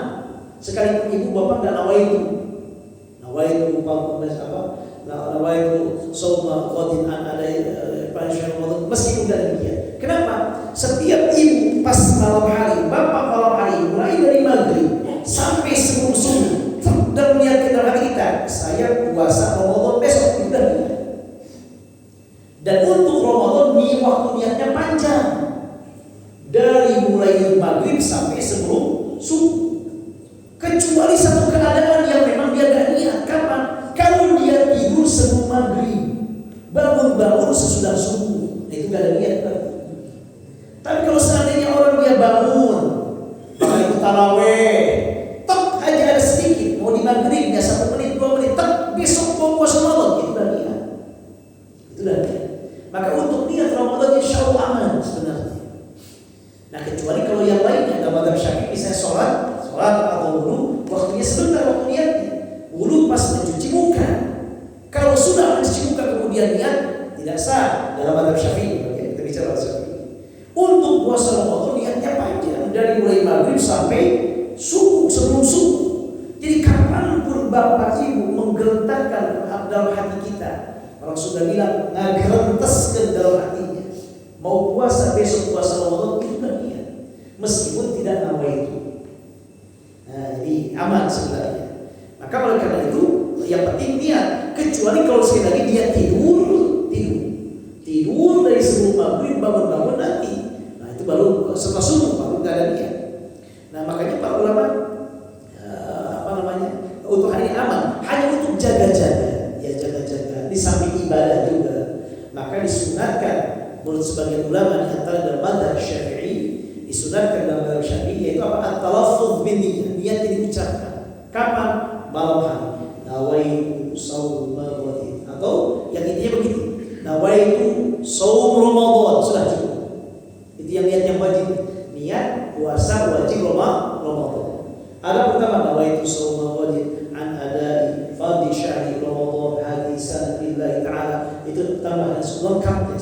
Sekalipun ibu bapak gak nawaitu sawma qadin an alai pansyar Ramadan, meskipun tidak demikian. Kenapa? Setiap ibu pas malam hari, bapak malam hari, mulai dari maghrib sampai sebelum subuh, dan niat dalam hati kita, saya puasa Ramadan besok, itu dah niat. Dan untuk Ramadan waktu niatnya panjang, dari mulai maghrib sampai sebelum subuh. Kecuali satu keadaan yang memang dia gak niat. Kapan? Kalau dia tidur sebelum maghrib, bangun sesudah subuh, nah itu gak ada niat. Tapi kalau seandainya orang dia bangun, maka itu taraweh, tek aja ada sedikit, mau di maghribnya 1 menit, 2 menit, tek besok mau puasa Ramadan, itu dah niat. Maka untuk niat Ramadan insya Allah aman sebenarnya. Nah kecuali kalau yang lainnya dalam mazhab Syafi'i, misalnya sholat atau wudu, waktunya sebentar, waktu niatnya wudu pas mencuci muka. Kalau sudah mencuci muka kemudian niat, tidak sah dalam mazhab Syafi'i. Kita bicara mazhab Syafi'i. Untuk puasa Ramadan niatnya panjang, dari mulai maghrib sampai subuh, sebelum subuh. Jadi kapanpun bapak ibu menggelentarkan dalam hati kita, orang sudah bilang ngagentes ke dalam hatinya, mau puasa besok puasa Ramadan, itu kan niat, meskipun tidak nawaitu. Nah, jadi aman sebenarnya. Maka oleh karena itu yang penting niat. Kecuali kalau sekali lagi dia tidur dari sebelum maghrib, bangun nanti, nah itu baru setelah subuh, baru nggak ada niat. Nah makanya para ulama untuk hari ini aman, hanya untuk jaga-jaga, di samping ibadah juga. Maka disunatkan menurut sebagian ulama di antara dalam mazhab Syafi'i, disunatkan dalam mazhab Syafi'i yaitu apa? At-talaffuz bin niat yang diucapkan. Kapan? Malam hari. Nawaitu shaum Ramadan, atau yang intinya begitu. Nawaitu shaum Ramadan, sudah cukup. Itu yang niat yang wajib. Niat puasa wajib Ramadan. Ada pertama nawaitu shaum Ramadan an adai fardhi syahri Ramadan hadisan billahi ta'ala, itu tambahan lengkapnya.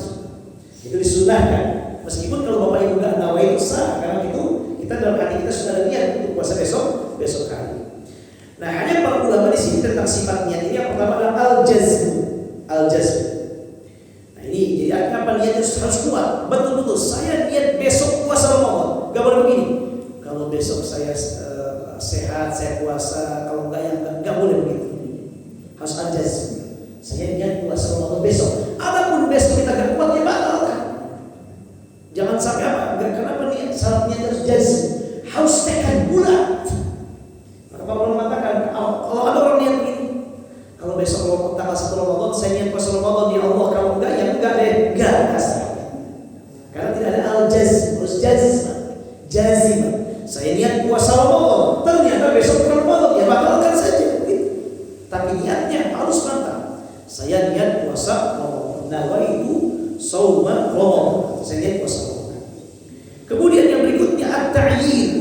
Itu disunahkan. Meskipun kalau bapak ibu enggak nawaitu sah, karena itu kita dalam hati kita sudah ada niat untuk puasa besok hari. Nah, hanya para ulama di sini tentang sifat niat ini yang pertama adalah al-jazm. Nah, ini jadi apa niat itu harus kuat. Betul-betul saya niat besok puasa Ramadan. Gak boleh begini. Kalau besok saya sehat, saya puasa, kalau enggak Saya niat puasa Ramadan besok. Adapun besok kita gak kuat, ya batalkan. Jangan sampai apa? Kenapa niat? Syaratnya harus jazm, harus tekad bulat. Maka Pak Ulama mengatakan, kalau ada orang niat ini, kalau besok tanggal 1 Ramadan saya niat puasa Ramadan, ya Allah, kalau enggak ya enggak deh, enggak kasar. Karena tidak ada al-jazm, harus jazm. Saya niat puasa Ramadan, ternyata besok Ramadan, ya batalkan saja. Tapi niatnya harus mantap. Saya niat puasa Ramadan, nawaitu shauma Ramadan. Saya niat puasa Ramadan. Kemudian yang berikutnya at-ta'yin,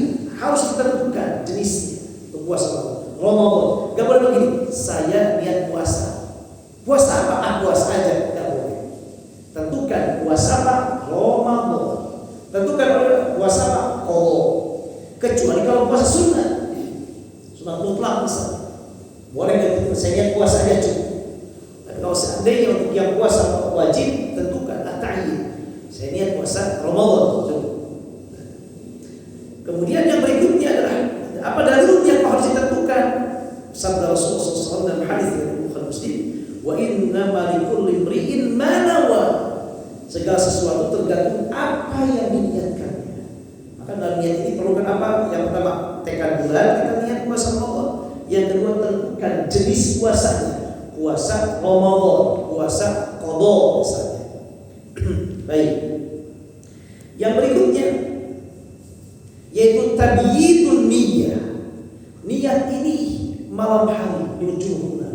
harus ditentukan jenisnya untuk puasa Ramadan. Gak boleh begini, saya niat puasa. Puasa apa? Puasa aja, gak boleh. Tentukan puasa apa? Ramadan. Tentukan puasa apa? Qadha. Kecuali kalau puasa sunnah mutlak misalnya, boleh gitu. Saya niat puasa aja cukup. Tapi kalau seandainya untuk yang puasa wajib, tentukan at-ta'yin. Saya niat puasa Ramadan cukup. Kemudian yang berikutnya adalah apa dalilnya, apa harus ditentukan. Sabda Rasulullah SAW dalam hadis dari Bukhari Muslim, wa innama likulli imri'in ma nawa. Segala sesuatu tergantung apa yang diniatkan. Maka dalam niat ini perlukan apa? Yang pertama, tekad bulat, kita niat puasa Ramadan. Yang kedua, tentukan jenis puasanya. Puasa Ramadan, puasa qadha misalnya. Baik. Yang berikutnya yaitu tabyidun niyyah. Niat ini malam hari di ujung bulan.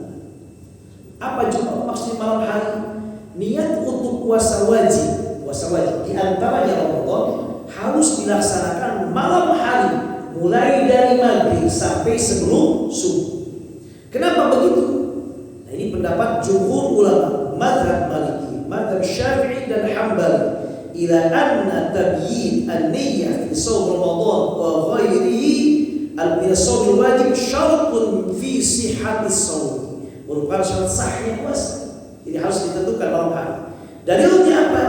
Apa juga maksud malam hari? Niat untuk puasa wajib. Puasa wajib di antaranya Ramadan harus dilaksanakan malam hari, mulai dari maghrib sampai sebelum subuh. Kenapa begitu? Nah, ini pendapat jumhur ulama, mazhab Maliki, mazhab Syafi'i dan Hambali, ila anna tabyid an-niyyah fi shaum Ramadan wa ghairihi al-shaum wajib syartun fi sihhati shaum. Merupakan syarat sahnya puasa. Jadi harus ditentukan malam hari. Dalilnya apa?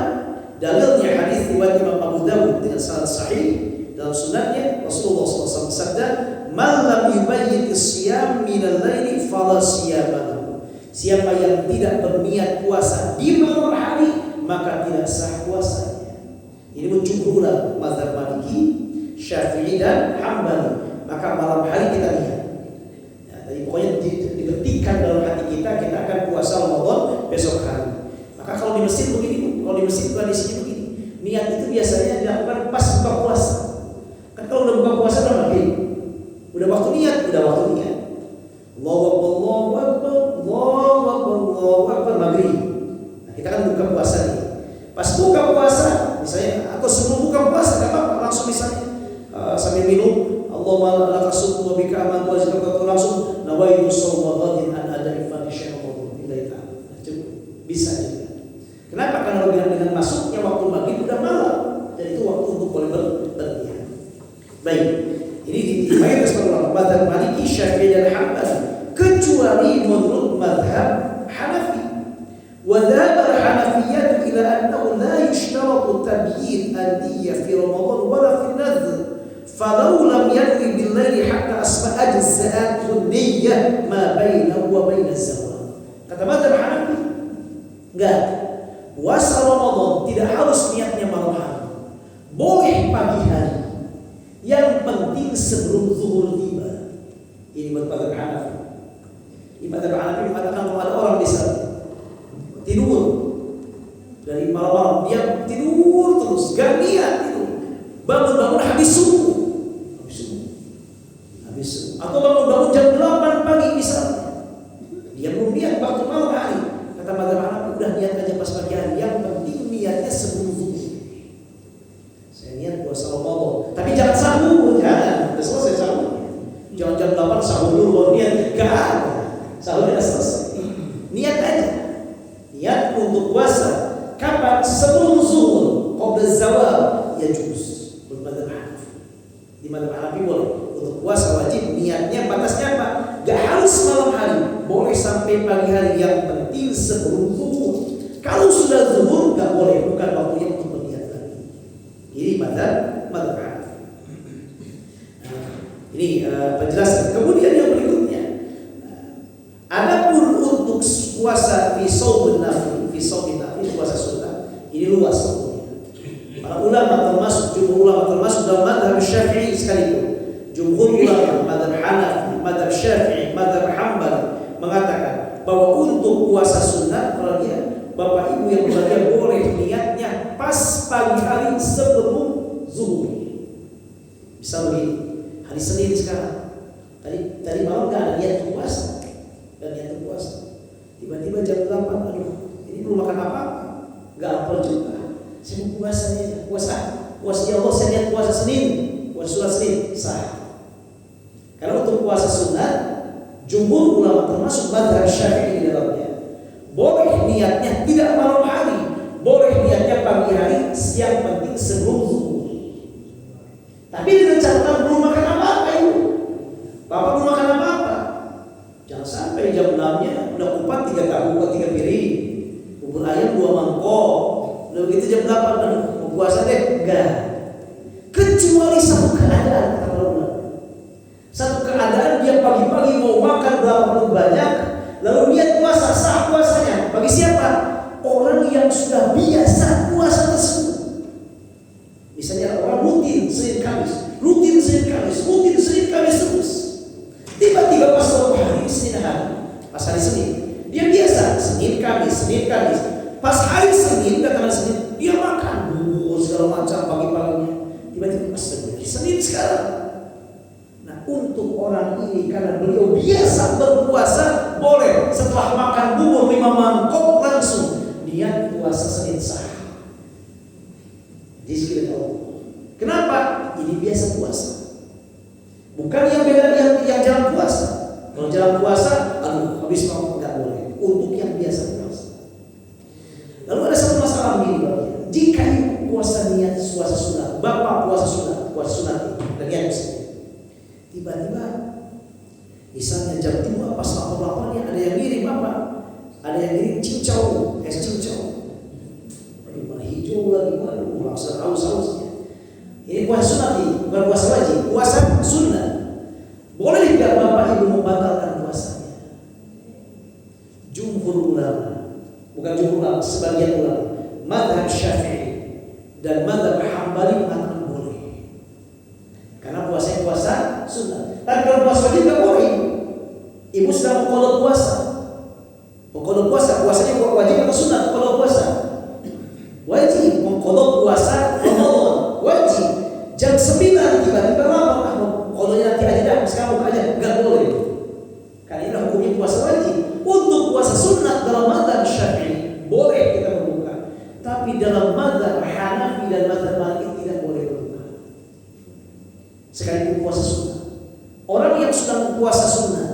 Dalilnya hadis riwayat Imam Abu Dawud dengan sanad sahih dalam sunatnya, Rasulullah SAW bersabda, "Man lam yubayyit as-siyam min al-laili fala siyama lahu." Siapa yang tidak berniat puasa di malam hari, maka tidak sah puasanya. Ini menjumhur ulama mazhab Maliki, Syafi'i dan Hambali. Maka malam hari kita lihat. Ya, tadi pokoknya dibetikkan dalam hati kita akan puasa Ramadan besok hari. Maka kalau di masjid begini, kalau di masjid tradisinya begini, niat itu biasanya dilakukan pas buka puasa. Kan kalau udah buka puasa udah maghrib, udah waktu niat. Allahu Akbar, Allahu Akbar, Allahu Akbar, Allahu Akbar, maghrib. Nah, kita kan buka puasa nih. Pas buka puasa, misalnya atau sebelum buka puasa, nggak apa-apa, langsung misalnya sambil minum, Allahumma laka sumtu wa bika amantu wa zakatu, langsung nawaitu shauma ghadin an ada'i fatiha Ramadan billahi ta'ala. Cukup, bisa juga. Kenapa? Karena dengan masuknya waktu maghrib udah malam, dan itu waktu untuk boleh berniat. Baik, ini dimayat sebagai mazhab Maliki, Syafi'i dan Hambali, kecuali menurut mazhab Hanafi. Wa dhahaba al-Hanafiyyah ila annahu la yushtaratu tabyid an-niyyah fi Ramadan wala fi an-nadhr. Falau lam yanwi bil-laili hatta asba ajza'at an-niyyah ma bainahu wa bain az-zawal. Kata mazhab Hanafi, enggak. Puasa Ramadan tidak harus niatnya malam hari. Boleh pagi hari. Yang penting sebelum zuhur tiba. Ini mazhab Hanafi. Ini mazhab Hanafi mengatakan kalau ada orang bisa tidur dari malam-malam, dia tidur terus, gak niat itu. Bangun-bangun habis subuh. Atau bangun-bangun jam 8 pagi misalnya. Dia belum niat waktu malam hari. Kata mazhab Hanafi, udah niat aja pas pagi hari. Yang penting niatnya sebelum zuhur. Saya niat puasa Ramadan, tapi jangan sahur, jangan. Udah selesai sahur. Jangan jam 8 sahur dulu baru niat. Gak ada. Sahur udah selesai. Niat aja. Niat untuk puasa kapan? Sebelum zuhur, qabla zawal, ya juz. Menurut mazhab Hanafi. Di mazhab Hanafi boleh. Untuk puasa wajib niatnya batasnya apa? Gak harus malam hari, boleh sampai pagi hari, yang penting sebelum zuhur. Kalau sudah zuhur gak boleh, bukan waktunya untuk berniat lagi. Ini mazhab Hanafi. Ini penjelasan. Kemudian yang berikutnya, adapun untuk puasa fi shaumil nafil, puasa sunnah ini luas hukumnya. Para ulama jumhur ulama termasuk dalam mazhab Syafi'i sekalipun. Jumhur ulama mazhab Hanafi, mazhab Syafi'i, mazhab Hambali mengatakan bahwa untuk puasa sunnah kalau dia Bapak Ibu yang berbahagia boleh niatnya pas pagi hari sebelum zuhur. Bisa begini, hari Senin sekarang. Tadi malam nggak ada niat puasa, tiba-tiba jam 8, aduh ini belum makan apa-apa, nggak lapar juga. Saya mau puasa ya Allah, saya niat puasa Senin, puasa sunnah Senin sah. Karena untuk puasa sunnah, jumhur ulama termasuk mazhab Syafi'i di dalamnya, boleh niatnya tidak malam hari, boleh niatnya pagi hari, yang penting sebelum zuhur. Tapi dengan catatan belum makan apa-apa itu. Bapak belum makan apa-apa. Jangan sampai jam 6-nya udah kupat 3 piring, bubur ayam 2 mangkok. Udah begitu jam 8 mau puasa deh, enggak. Kecuali satu keadaan, satu keadaan dia pagi-pagi mau makan berapa pun banyak, lalu niat puasa, sah puasanya. Bagi siapa? Orang yang sudah biasa puasa tersebut. Misalnya orang rutin Senin Kamis terus. Tiba-tiba pas suatu hari Senin pas hari Senin, dia biasa Senin Kamis. Pas hari Senin datang Senin, dia makan bubur segala macam pagi-paginya. Tiba-tiba pas Senin sekarang. Nah, untuk orang ini karena beliau biasa berpuasa, boleh setelah makan bubur 5 mangkok langsung niat puasa Senin sah. Kenapa? Ini biasa puasa. Bukan yang beda yang jalan puasa. Kalau jalan puasa, habis makan nggak boleh. Untuk yang biasa puasa. Lalu ada satu masalah begini, jika puasa niat puasa sunnah, bapak puasa sunnah dan niat tiba-tiba, misalnya jam 2 pas lapar-laparnya ada yang ngirim apa? Ada yang ngirim cincau, es cincau. Warna hijau lagi, waduh, langsung haus-hausnya. Ini puasa sunnah nih, bukan puasa wajib, puasa sunnah. Boleh tidak Bapak Ibu membatalkan puasanya? Jumhur ulama, bukan jumhur ulama, sebagian ulama, mazhab Syafi'i dan mazhab Hambali mengatakan boleh. Karena puasanya puasa sunnah. Tapi kalau puasa wajib tidak boleh. Ibu sedang mengqadha puasa. Mengqadha puasa, puasanya wajib atau sunnah? Kalau puasa wajib, mengqadha puasa Ramadan wajib. Jam 9 tiba-tiba lapar, qadanya nanti aja dah, sekarang aja, enggak boleh. Karena ini hukumnya puasa wajib. Untuk puasa sunnah dalam mazhab Syafi'i boleh kita berbuka. Tapi dalam mazhab Hanafi dan mazhab Maliki tidak boleh berbuka. Sekalipun puasa sunnah. Orang yang sedang puasa sunnah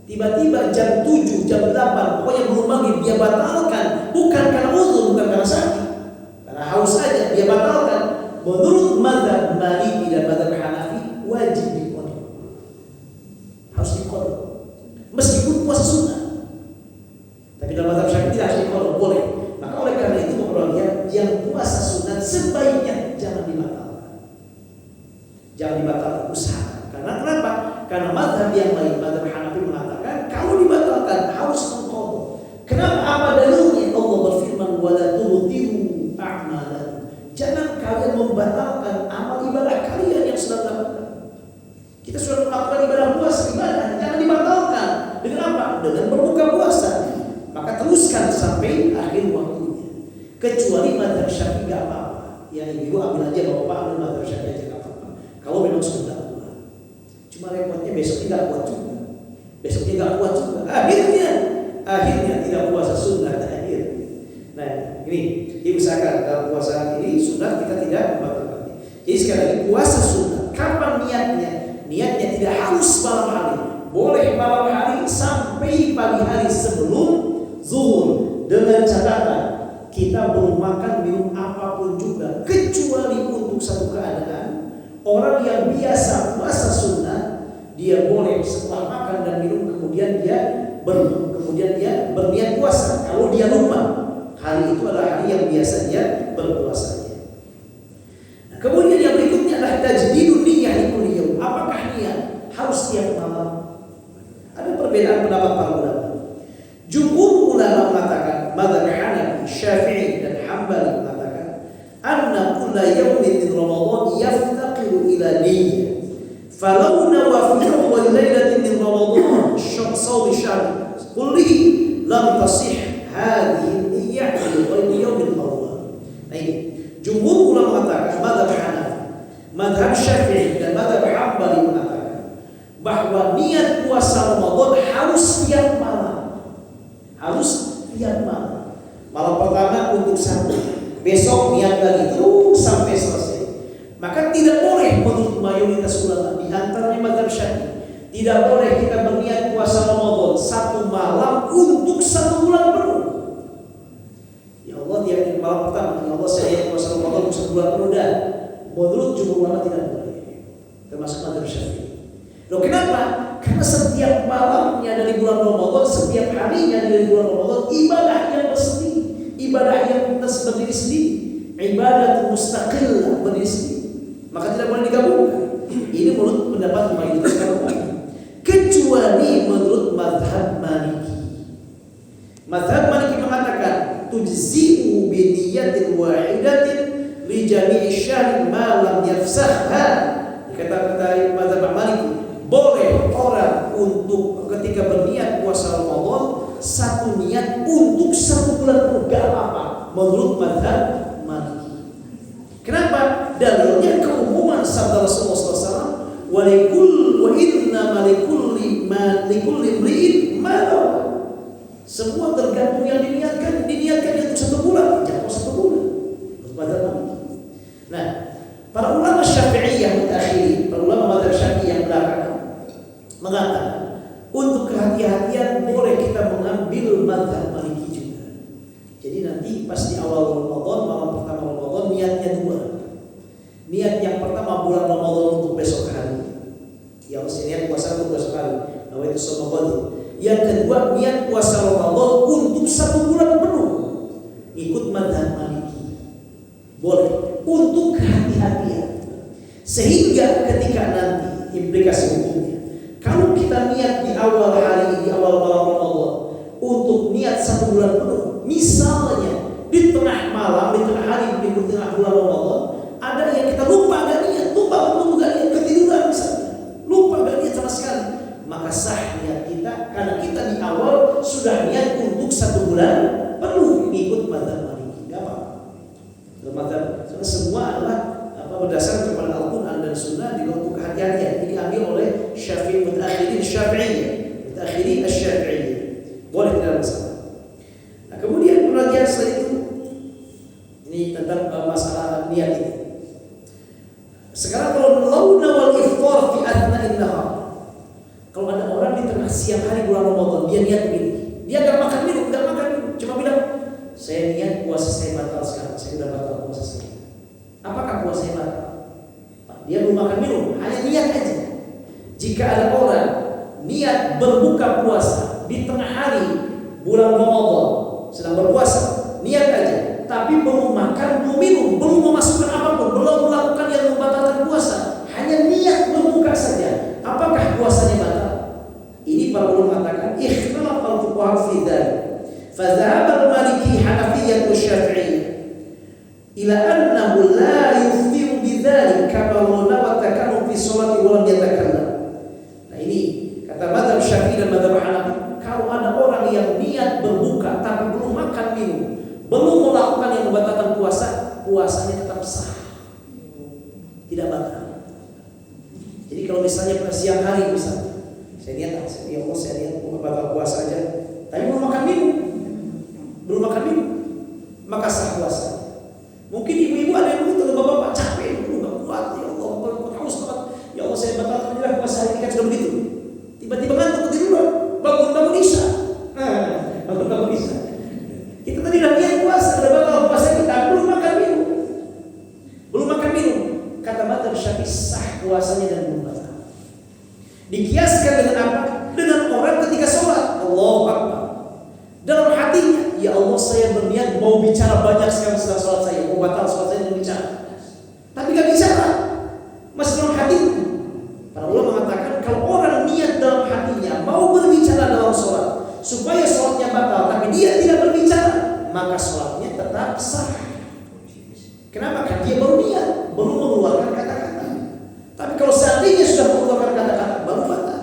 tiba-tiba jam 7, jam 8, pokoknya belum maghrib dia batalkan, bukan karena uzur, bukan karena sakit, karena haus saja dia batalkan. Menurut mazhab Maliki dan mazhab Hanafi wajib diqadha. Harus diqadha. Meskipun puasa sunnah. Tapi dalam mazhab Syafi'i tidak harus diqadha, boleh. Maka oleh karena itu memperoleh yang puasa sunnah sebaiknya jangan dibatalkan. Jangan dibatalkan, usahakan. Karena kenapa? Karena mazhab yang lain, mazhab Hanafi mengatakan kalau dibatalkan harus mengqadha. Kenapa? Apa dalilnya? Allah berfirman wala tubtilu a'malakum. Jangan kalian membatalkan amal ibadah kalian yang sudah dilakukan. Kita sudah melakukan ibadah puasa, jangan dibatalkan. Dengan apa? Dengan berbuka puasa. Maka teruskan sampai akhir waktunya. Kecuali mazhab Syafi'i enggak apa-apa. Ya ibu ambil aja, bapak ambil mazhab Syafi'i aja enggak apa-apa. Kalau memang sudah kuat. Cuma repotnya besoknya enggak kuat juga. Akhirnya tidak puasa sunnah akhir. Nah, ini diusahakan dalam puasa ini sunnah kita tidak membatalkannya. Jadi sekali lagi puasa sunnah, kapan niatnya? Niatnya tidak harus malam hari. Boleh malam hari sampai pagi hari sebelum zuhur, dengan catatan kita belum makan minum apapun juga, kecuali untuk satu keadaan. Orang yang biasa puasa sunnah, dia boleh setelah makan dan minum kemudian dia berniat puasa. Kalau dia lupa, hari itu adalah hari yang biasa dia berpuasanya. Nah, kemudian yang berikutnya adalah tajdidun niyyah li kulli yaum. Apakah niat harus tiap malam? Ada perbedaan pendapat para ulama. Jumhur Syafi'i dan Hambali mengatakan anna kulla yawmin min Ramadan yaftaqiru ila niyyah. Falau nawa fi awwal lailatin min Ramadan shawm syahr kullihi lam tasih hadhihi niyyah fi ghairi yawmil awwal. Nah ini jumhur ulama mengatakan mazhab Hanafi, mazhab Syafi'i dan mazhab Hambali mengatakan bahwa niat puasa Ramadan harus tiap malam. Harus tiap malam. Malam pertama untuk satu, besok niat lagi terus sampai selesai. Maka tidak boleh menurut mayoritas ulama di antaranya mazhab Syafi'i, tidak boleh kita berniat puasa Ramadan satu malam untuk 1 bulan penuh. Ya Allah, dia malam pertama, ya Allah saya niat puasa Ramadan untuk 1 bulan penuh dah. Menurut jumhur ulama tidak boleh. Termasuk mazhab Syafi'i. Loh kenapa? Karena setiap malamnya dari bulan Ramadan, setiap harinya dari bulan Ramadan ibadah yang bersendiri, ibadah yang berdiri sendiri, ibadah mustaqillah berdiri sendiri. Maka tidak boleh digabungkan. Ini menurut pendapat mayoritas ulama. Kecuali menurut mazhab Maliki. Mazhab Maliki mengatakan tujzi'u bi niyatin wahidatin li jami'i syahr ma lam yafsahha. Kata-kata mazhab Maliki, boleh orang untuk ketika berniat puasa Ramadan satu niat untuk 1 bulan penuh, gak apa-apa menurut mazhab Maliki. Kenapa? Dalilnya keumuman sabda Rasulullah SAW, wa inna malikulli mri'in ma nawa. Semua tergantung yang diniatkan untuk 1 bulan, jangan 1 bulan. Menurut mazhab Maliki. Nah, para ulama Syafi'iyah mutaakhirin, para ulama mazhab Syafi'i yang belakangan mengatakan untuk kehati-hatian boleh kita mengambil mazhab Maliki juga. Jadi nanti pas di awal Ramadan, malam pertama Ramadan niatnya 2. Niat yang pertama bulan Ramadan untuk besok hari. Yang niat puasa untuk besok hari. Nawaitu shaum ghadin. Yang kedua niat puasa Ramadan untuk 1 bulan penuh. Ikut mazhab Maliki. Boleh untuk kehati-hatian. Sehingga ketika nanti implikasi hukumnya, kalau kita niat di awal hari, di awal malam Ramadan untuk niat 1 bulan penuh, misalnya di tengah malam, di tengah hari, di tengah bulan Ramadan, ada yang kita lupa gak niat, lupa gak niat, ketiduran misalnya, lupa gak niat sama sekali, maka sah niat kita karena kita di awal sudah niat untuk 1 bulan penuh. Ikut mazhab Maliki, gak apa-apa. Karena semua adalah berdasarkan kepada Al-Quran dan Sunnah di waktu kehati-hatian. Ini diambil oleh Syafi'i mutakhirin Syafi'iyah. Boleh, tidak masalah. Nah, kemudian penelitian setelah itu ini tentang masalah niat ini. Sekarang kalau launa wal iftar fi athna'in nahar. Kalau ada orang di tengah siang hari bulan Ramadan, dia niat begini. Dia enggak makan minum, cuma bilang, "Saya niat puasa saya batal sekarang. Saya sudah batal puasa saya." Apakah puasanya batal? Dia belum makan minum, hanya niat aja. Jika ada orang niat berbuka puasa di tengah hari bulan Ramadan, sedang berpuasa, niat aja, tapi belum makan, belum minum, belum memasukkan apapun, belum melakukan yang membatalkan puasa, hanya niat berbuka saja, apakah puasanya batal? Ini para ulama mengatakan ikhtalafa al-fuqaha fi dzalik. Fa dzahaba al-Maliki, Hanafiyyah, Syafi'iyyah ila annahu la yuftiru bidzalik kama law nawa takallum fi sholati wa lam yatakallam. Nah ini kata mazhab Syafi'i dan mazhab Hanafi, kalau ada orang yang niat berbuka tapi belum makan minum, belum melakukan yang membatalkan puasa, puasanya tetap sah, tidak batal. Jadi kalau misalnya pada siang hari misalnya, saya niat batal puasa aja, tapi belum makan minum, maka sah puasa. Mungkin ibu-ibu ada yang begitu, bapak-bapak capek, nggak kuat, ya Allah, haus banget, ya Allah saya batalkan juga puasa hari ini kan sudah begitu. Tiba-tiba ngantuk ketiduran, bangun isya, bangun isya. Kita tadi udah niat puasa, udah batal puasa kita, belum makan minum. Kata mazhab Syafi'i sah puasanya dan belum batal. Dikiaskan dengan apa? Dengan orang ketika sholat, Allahu Akbar, dalam hatinya, ya Allah saya berniat mau bicara banyak sekarang setelah sholat saya, mau batal sholat saya mau bicara, tapi gak bicara, masih dalam hati. Para ulama mengatakan kalau orang niat dalam hatinya mau berbicara dalam sholat supaya sholatnya batal, tapi dia tidak berbicara, maka sholatnya tetap sah. Kenapa? Kan dia baru niat, belum mengeluarkan kata-kata. Tapi kalau seandainya sudah mengeluarkan kata-kata, baru batal.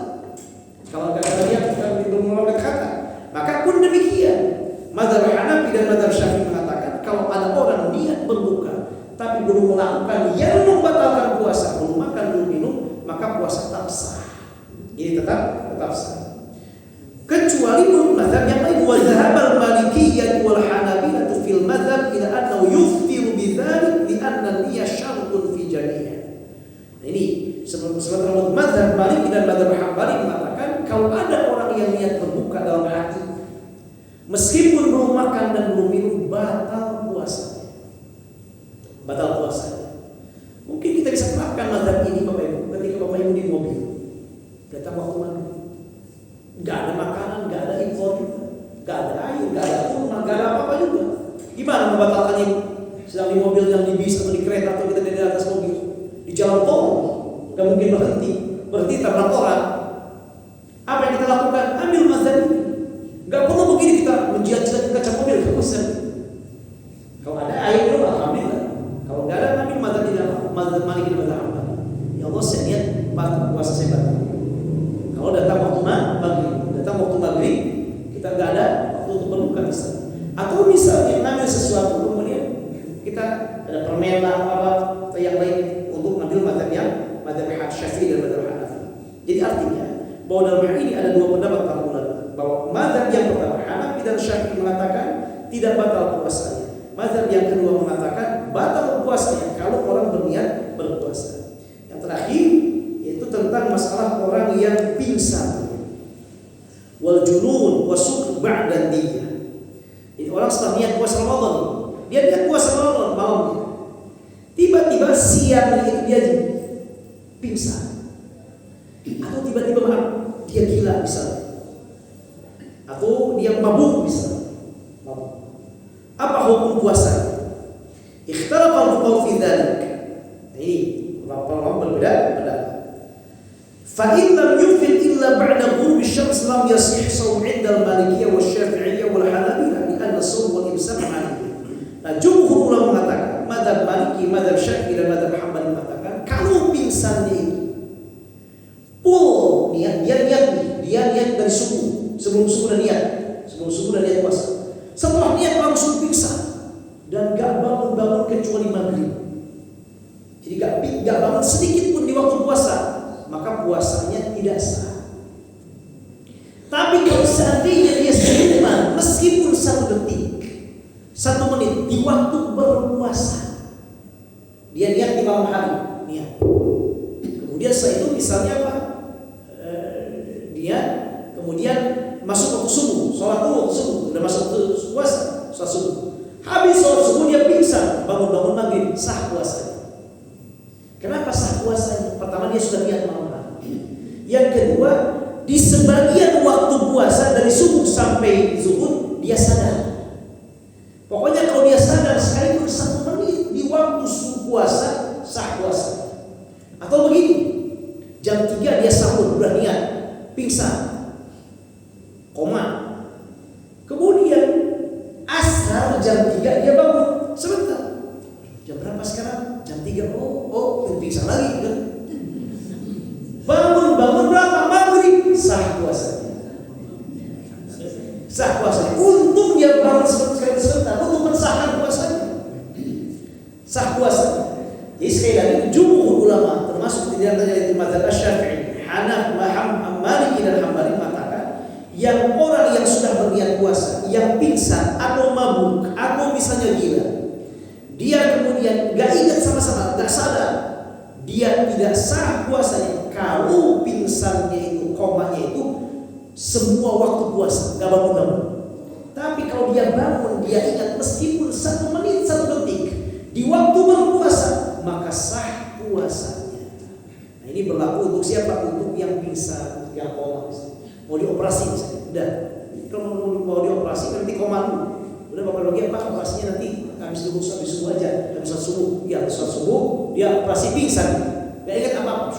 Kalau kata-kata dia belum mengeluarkan kata, maka pun demikian. Mazhab Hanafi dan mazhab Syafi'i mengatakan kalau ada orang niat berbuka tapi belum melakukan yang membatalkan puasa, belum makan, belum minum, maka puasa tetap sah. Ini tetap sah. Kecuali menurut mazhab yang lain, wa dhahabal Malikiyyah wal Hanabilah fil mazhab ila annahu yuftiru bidzalik li anna niyyah syartun fi jami'iha. Nah, ini sementara mazhab Maliki dan mazhab Hambali mengatakan kalau ada orang yang niat berbuka dalam hati meskipun belum makan dan belum minum, batal puasanya. Batal puasanya. Mungkin kita bisa terapkan mazhab ini Bapak Ibu ketika Bapak Ibu di mobil. Datang waktu maghrib. Enggak ada makanan, enggak ada impor juga. Enggak ada air, enggak ada kurma, enggak ada apa-apa juga. Gimana membatalkannya? Sedang di mobil, yang di bis atau di kereta atau kita di atas mobil, di jalan tol, enggak mungkin berhenti tabrak orang. Apa yang kita lakukan? Ambil mazhab ini. Enggak perlu begini kita menjilat-jilat kaca mobil, enggak usah. Kalau ada air itu alhamdulillah. Kalau enggak ada, ambil mazhab ini, mazhab Maliki dan mazhab Hambali. Ya Allah, saya niat puasa saya batal. Kalau datang waktu maghrib, kita nggak ada waktu untuk berbuka misalnya. Atau misalnya ngambil sesuatu, kemudian kita ada permen lah atau yang lain untuk ngambil mazhab Syafi'i dan mazhab Hanafi. Jadi artinya bahwa dalam hal ini ada dua pendapat para ulama, bahwa mazhab yang pertama Hanafi dan Syafi'i mengatakan tidak batal puasanya. Mazhab yang kedua mengatakan batal puasanya kalau orang berniat berpuasa. Yang terakhir yaitu tentang masalah orang yang pingsan, wal junun wasuk ba'da niyyah. Jadi orang setelah niat puasa Ramadan, dia niat puasa Ramadan malamnya, tiba-tiba siang itu dia pingsan, atau tiba-tiba dia gila misalnya, atau dia mabuk misalnya. Apa hukum puasa? Ikhtalafa al-fuqaha fi dzalik. Ini ulama berbeda pendapat. Fa in lam yufid illa ba'da ghurubi syams lam yasih shaum 'inda al-Malikiyyah wasy-Syafi'iyyah wal Hanabilah li'anna shaum wal imsak 'alayhi. Nah, jumhur ulama mengatakan, mazhab Maliki, mazhab Syafi'i dan mazhab Hambali mengatakan kalau pingsannya itu dia niat dari subuh, sebelum subuh dan niat puasa. Setelah niat langsung pingsan dan gak bangun kecuali maghrib. Jadi gak bangun sedikit pun di waktu puasa, maka puasanya tidak sah. Tapi kalau seandainya dia seiman meskipun 1 detik, 1 menit di waktu berpuasa, dia niat di malam hari, niat. Kemudian setelah itu misalnya apa? Dia kemudian masuk waktu subuh, sholat dulu waktu subuh, udah masuk waktu puasa, sholat subuh. Habis sholat subuh dia pingsan, bangun maghrib, sah puasanya. Kenapa sah puasanya? Pertama dia sudah niat malam hari. Yang kedua, di sebagian waktu puasa dari subuh sampai zuhur dia sadar. Pokoknya kalau dia sadar sekalipun 1 menit di waktu puasa, sah puasa. Atau begini, jam 3 dia sahur, udah niat, pingsan, koma. Kemudian asar jam 3 dia bangun, sebentar. Jam berapa sekarang? Jam 3. Oh, pingsan lagi kan? Bangun berapa? Maghrib, sah puasanya. Sah puasanya. Untung dia bangun sebentar untuk mensahkan puasanya. Sah puasanya. Jadi sekali lagi jumhur ulama termasuk di antaranya itu mazhab Syafi'i, Hanafi, Maliki dan Hambali mengatakan yang orang yang sudah berniat puasa, yang pingsan atau mabuk atau misalnya gila, dia kemudian gak ingat sama-sama, gak sadar, dia tidak sah puasanya kalau pingsannya itu, komanya itu semua waktu puasa, gak bangun-bangun. Tapi kalau dia bangun, dia ingat meskipun 1 menit, 1 detik di waktu berpuasa, maka sah puasanya. Nah, ini berlaku untuk siapa? Untuk yang pingsan, untuk yang koma, mau dioperasi misalnya. Udah, kalau mau dioperasi nanti koma dulu. Udah bakal lagi apa? Operasinya nanti habis subuh aja, habis subuh. Ya, habis subuh dia operasi pingsan. Gak ingat apa-apa.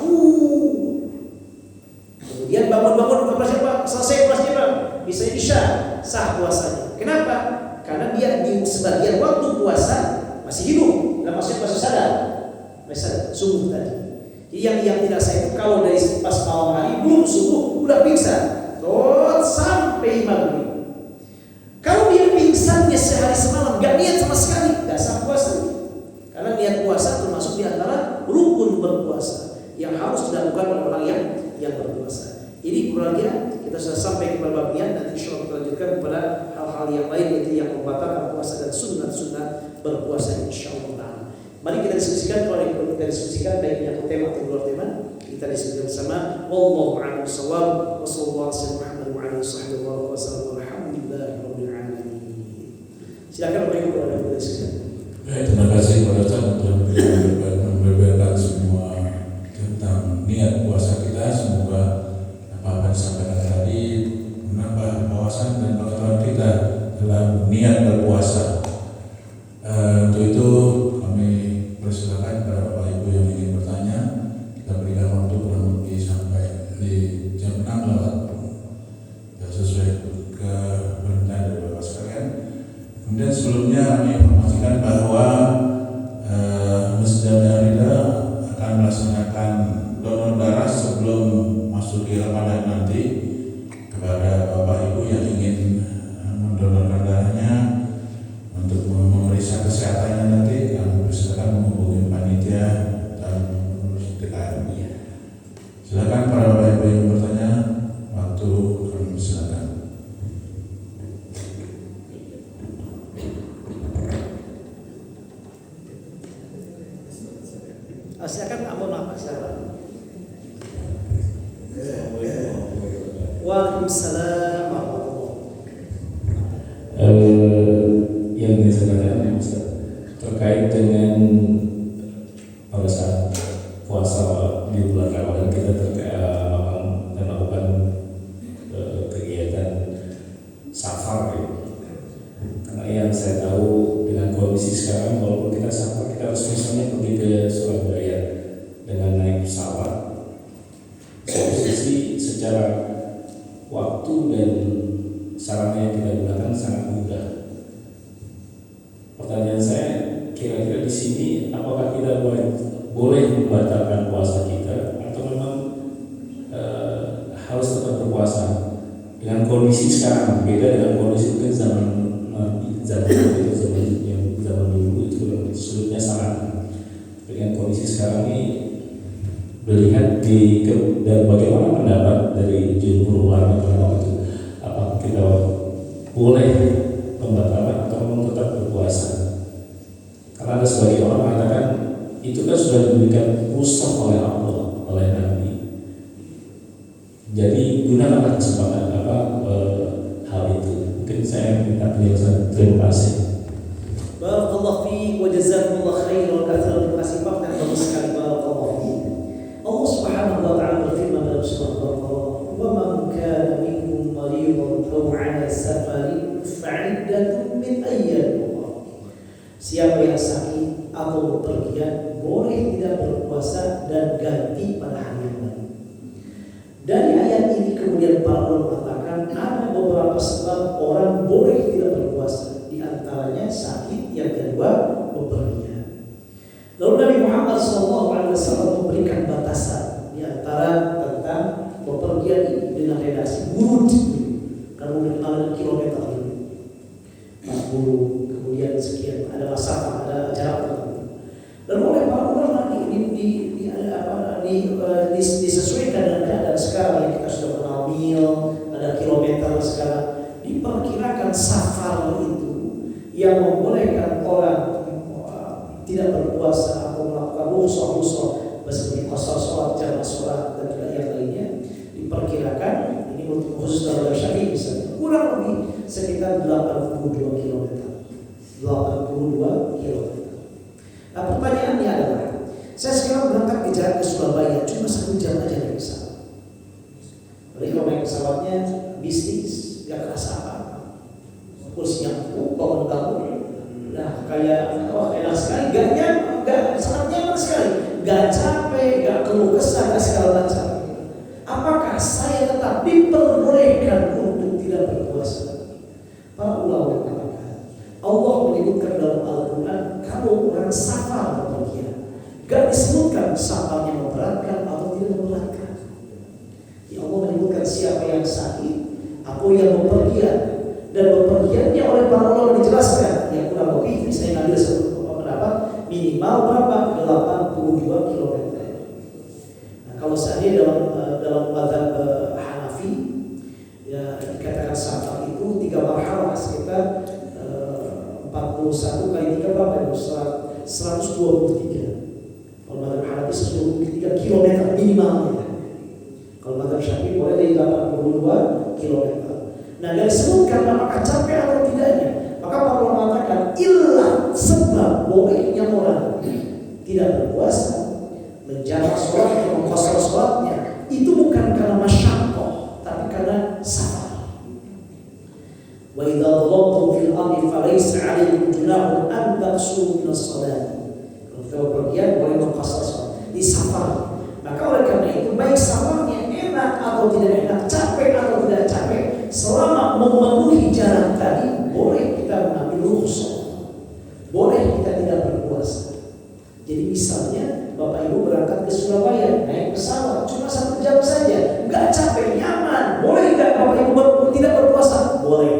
Kemudian bangun operasi apa? Selesai operasinya apa? Bisa isya, sah puasanya. Kenapa? Karena dia di sebagian waktu puasa masih hidup, nggak maksudnya masih sadar, subuh tadi. Jadi yang tidak sah itu kalau dari pas malam hari belum subuh udah pingsan, sampai maghrib. Kalau dia pingsannya sehari semalam, gak niat sama sekali, gak sah puasa. Karena niat puasa termasuk di antara rukun berpuasa yang harus dilakukan oleh orang yang berpuasa. Ini keluarga kita sudah sampai kepada bab niat. Nanti insyaallah kita lanjutkan kepada hal-hal yang lain yaitu yang membatalkan puasa dan sunat-sunat berpuasa insyaallah. Mari kita diskusikan, kalau yang perlu kita diskusikan baik menyangkut tema atau luar tema, kita diskusikan bersama. Wallahu a'lam bishawab. Wassallallahu alaihi wa alihi wasallam. Alhamdulillahirabbil alamin. Silakan Bapak Ibu kalau ada yang diskusikan. Baik, terima kasih Pak Ustaz untuk membeberkan semua tentang niat puasa kita. Semoga apa yang disampaikan tadi menambah wawasan dan pengetahuan kita dalam niat berpuasa. Untuk itu kami persilakan kepada Bapak Ibu yang ingin bertanya. Kita berikan waktu kurang lebih sampai di jam 6 lewat sesuai kebenaran dari Bapak sekalian. Kemudian sebelumnya kami informasikan bahwa Masjid Al-Rida akan melaksanakan donor darah sebelum masuk di Ramadan nanti. Kepada Bapak Ibu yang ingin mendonorkan darahnya untuk memeriksa kesehatannya nanti, kami persilakan menghubungi panitia dan pengurus DKM. Silakan para Bapak Ibu yang bertanya, waktu kami persilakan. Silakan Abu Nafas. Waalaikumsalam warahmatullahi. Yang ingin saya tanyakan Ustaz, terkait dengan pada saat puasa di bulan Ramadan kita melakukan kegiatan safar ya. Karena yang saya tahu dengan kondisi sekarang, walaupun kita safar, kita harus misalnya pergi ke Surabaya dengan naik pesawat. Posisi secara waktu dan sarana yang kita gunakan sangat mudah. Pertanyaan saya, kira-kira di sini apakah kita boleh membatalkan puasa kita atau memang harus tetap berpuasa dengan kondisi sekarang? Beda dengan kondisi mungkin zaman dulu itu sulitnya sangat. Dengan kondisi sekarang ini melihat dan bagaimana pendapat dari jumhur ulama terhadap itu, apakah kita boleh membatalkan atau memang tetap berpuasa? Karena ada sebagian orang mengatakan itu kan sudah diberikan rukhsah oleh Allah, oleh Nabi. Jadi gunakanlah kesempatan hal itu. Mungkin saya minta penjelasan. Terima kasih. Barakallahu fiik wa jazakumullah khairan wa katsiran. Terima kasih Pak, dan bagus sekali. Barakallahu fiik. Allah Subhanahu wa taala berfirman dalam surah Al-Baqarah, "Wa man kana minkum maridan aw 'ala safarin fa'iddatun min ayyamin ukhra." Siapa yang sakit atau bepergian boleh tidak berpuasa dan ganti pada hari yang lain. Dari ayat ini kemudian para ulama mengatakan ada beberapa sebab orang boleh tidak berpuasa, di antaranya sakit, yang kedua bepergian. Lalu Nabi Muhammad SAW memberikan batasan di antara tentang bepergian ini dengan redaksi burud, karena dikenal dengan kilometer ini 40, kemudian sekian, ada masalah, ada jarak tertentu. Lalu oleh para ulama disesuaikan dengan keadaan sekarang yang kita sudah kenal mil, ada kilometer sekarang. Diperkirakan safar itu yang membolehkan orang tidak berpuasa atau melakukan rukhsah seperti qasar sholat, jamak sholat dan juga yang lainnya, diperkirakan ini khusus dalam Syafi'i misalnya kurang lebih sekitar 82 km. 82 km. Nah, pertanyaannya adalah, saya sekarang berangkat ke Surabaya cuma 1 jam aja naik pesawat. Jadi kalau naik pesawatnya bisnis, gak kerasa apa-apa. Kursinya empuk, bangun-bangun. Nah, kayak enak sekali, sangat nyaman sekali, gak capek, gak keluh kesah, gak segala macam. Apakah saya tetap diperbolehkan untuk tidak berpuasa? Para ulama mengatakan kalau orang safar bepergian, gak disebutkan safarnya memberatkan atau tidak memberatkan. Ya Allah menyebutkan siapa yang sakit atau yang bepergian, dan bepergiannya oleh para ulama dijelaskan yang kurang lebih, misalnya ngambil satu pendapat minimal berapa? 82 km. Nah, kalau seandainya dalam mazhab Hanafi ya dikatakan safar itu 3 marhalah, sekitar 41 kali 3 berapa itu? 123. Kalau mazhab Hanafi 123 km minimalnya. Kalau mazhab Syafi'i boleh dari 82 km. Nah, dari sebutkan apakah capek atau tidaknya, maka para ulama mengatakan ilah sebab bolehnya orang tidak berpuasa, menjamak sholat, mengqasar sholatnya, itu bukan karena masyaqqah, tapi karena safar. Wa idza dhalabtum fil ardi falaysa 'alaykum junahun an taqsuru min as-shalah. Kalau kita bepergian boleh mengqasar sholat di safar. Maka oleh karena itu baik safarnya enak atau tidak enak, capek atau tidak capek, selama memenuhi jarak tadi, boleh kita mengambil rukhsah, boleh kita tidak berpuasa. Jadi misalnya Bapak Ibu berangkat ke Surabaya naik pesawat cuma 1 jam saja, nggak capek, nyaman, boleh nggak Bapak Ibu tidak berpuasa? Boleh,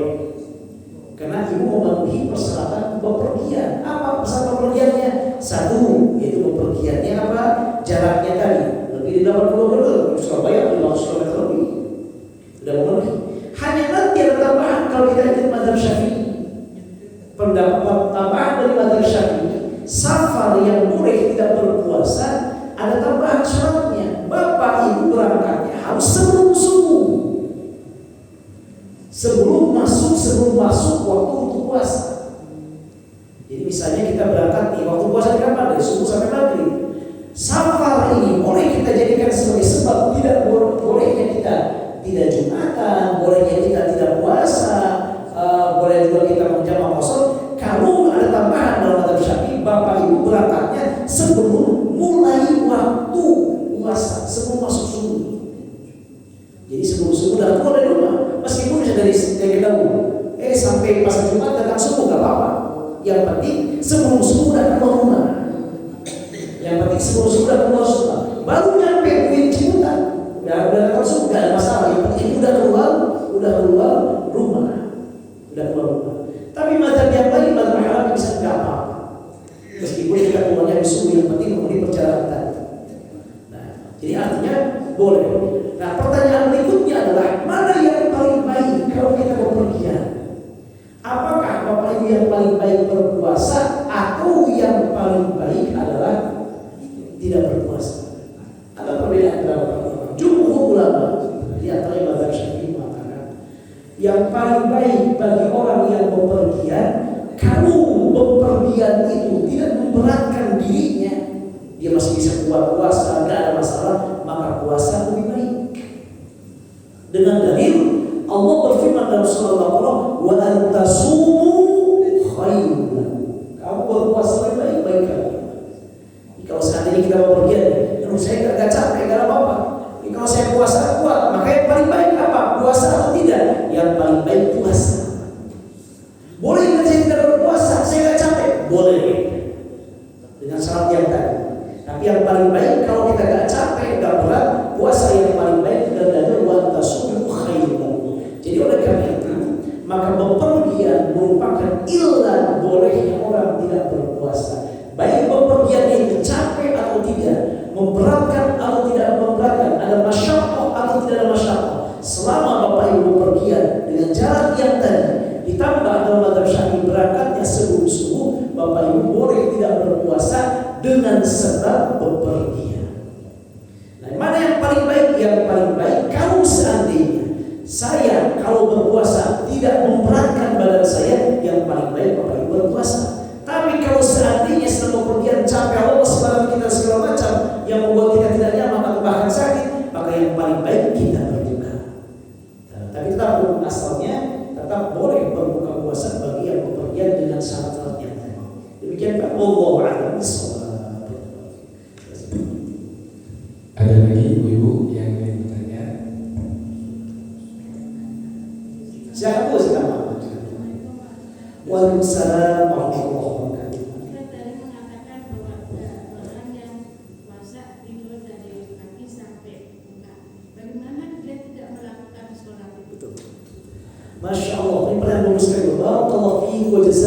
karena Ibu memenuhi persyaratan bepergian. Apa persyaratan bepergiannya? 1, yaitu bepergiannya apa? Jaraknya tadi lebih dari 80 km, Surabaya 500 km lebih, sudah memenuhi. Hanya nanti ada tambahan kalau kita ikut mazhab Syafi'i. Pendapat tambahan dari mazhab Syafi'i, safar yang boleh tidak berpuasa ada tambahan syaratnya. Bapak Ibu berangkatnya harus sebelum subuh, sebelum masuk waktu untuk puasa. Jadi misalnya kita berangkat nih, waktu puasa kapan? Dari subuh sampai maghrib. Safar ini boleh kita jadikan sebagai sebab tidak bolehnya kita tidak Jumatan, bolehnya kita tidak puasa, boleh juga kita menjamak qasar. Kalau ada tambahan dalam mazhab Syafi'i, Bapak Ibu berangkatnya sebelum mulai waktu puasa, sebelum masuk subuh. Jadi sebelum subuh dah keluar dari rumah, meskipun sudah dari dahulu, sampai pas Jumat datang subuh gak apa-apa. Yang penting sebelum subuh dah keluar rumah. Yang penting sebelum subuh dah keluar rumah. Baru nyampe Uin Ciputat, udah datang subuh gak ada masalah. Yang penting udah keluar rumah, udah keluar rumah. Tapi mazhab yang lain, mazhab Hanafi bisa enggak apa-apa. Meskipun kita keluarnya di subuh, yang penting memenuhi perjalanan tadi. Nah, jadi artinya boleh. Nah, pertanyaan berikutnya adalah mana yang paling baik kalau kita bepergian? Apakah Bapak Ibu yang paling baik berpuasa atau yang paling baik adalah tidak berpuasa? Ada perbedaan antara jumhur ulama di antara mazhab Syafi'i mengatakan yang paling baik bagi orang yang bepergian, kalau bepergian itu tidak memberatkan dirinya, dia masih bisa buat puasa, tidak ada masalah, maka puasa lebih baik. Dengan dalil Allah berfirman dalam surah Al-Baqarah, wa antasumu khairun lakum. Kamu berpuasa lebih baik bagi kamu. Kalau seandainya kita bepergian, saya gak capek, gak apa-apa. Kalau saya puasa kuat, maka yang paling baik apa? Puasa atau tidak? Yang paling baik puasa. Boleh nggak saya tidak berpuasa? Saya nggak capek? Boleh, dengan syarat yang tadi. Tapi yang paling baik kalau kita nggak capek, nggak berat, puasa yang paling baik dan dari wa tasumu khairun. Jadi oleh karena itu, maka bepergian merupakan ilah bolehnya orang tidak berpuasa. Baik bepergian itu capek atau tidak, memberatkan atau tidak memberatkan, ada masyaqqah atau tidak ada masyaqqah, selama Bapak Ibu bepergian dengan jarak yang tadi, ditambah dalam mazhab Syafi'i berangkatnya sebelum subuh, Bapak Ibu boleh tidak berpuasa dengan sebab bepergian. Nah, mana yang paling baik? Yang paling baik kalau seandainya saya kalau berpuasa tidak memberatkan badan saya, yang paling baik Bapak Ibu berpuasa. Tapi kalau seandainya sedang bepergian capek, Allah sebarang kita segala macam yang membuat kita tidak nyaman atau bahkan sakit, maka yang paling baik kita berbuka. Nah, tapi tetap asalnya tetap boleh berbuka puasa bagi yang bepergian dengan syarat-syarat yang tadi. Demikian Pak. Wallahu a'lam bishawab. Ada lagi ibu-ibu yang ingin bertanya? Siapa silakan. Waalaikumsalam warahmatullahi wabarakatuh.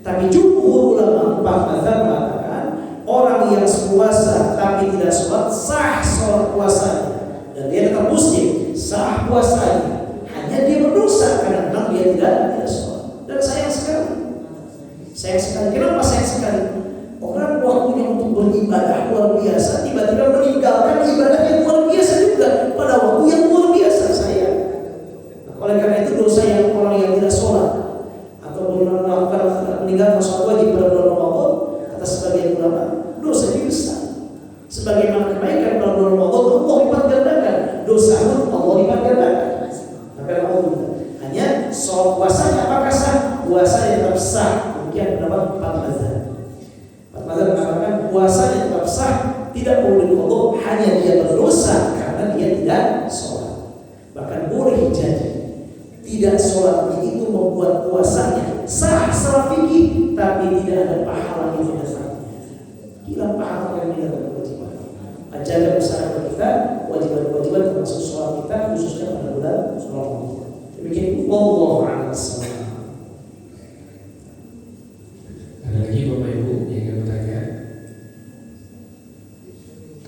Tapi jumhur ulama empat mazhab mengatakan orang yang puasa tapi tidak sholat sah sholat puasanya dan dia tetap muslim, sah puasanya. Hanya dia berdosa karena memang dia tidak sholat. Dan sayang sekali. Kenapa sayang sekali? Orang waktunya untuk beribadah luar biasa, tiba-tiba meninggalkan ibadah yang luar biasa juga pada waktu yang luar biasa. Sayang. Oleh karena itu dosa yang orang yang tidak sholat atau melakukan meninggalkan sholat wajib pada bulan Ramadan, kata sebagian ulama, dosa ini besar. Sebagaimana kebaikan pada bulan Ramadan Allah lipat gandakan, dosa pun Allah lipat gandakan. Hanya sholat puasanya apakah sah? Puasanya tetap sah. Demikian pendapat empat mazhab. Empat mazhab mengatakan puasanya tetap sah, tidak perlu diqadha, hanya dia berdosa karena dia tidak sholat. Bahkan boleh jadi tidak sholat itu membuat puasanya sah secara fikih, tapi tidak ada pahala yang dasarnya. Hilang pahala yang tidak kewajiban. Jaga bersama kita wajiban-wajiban termasuk sholat kita khususnya pada bulan Ramadan. Demikian wallahu a'lam bishawab. Ada lagi Bapak Ibu yang ingin bertanya?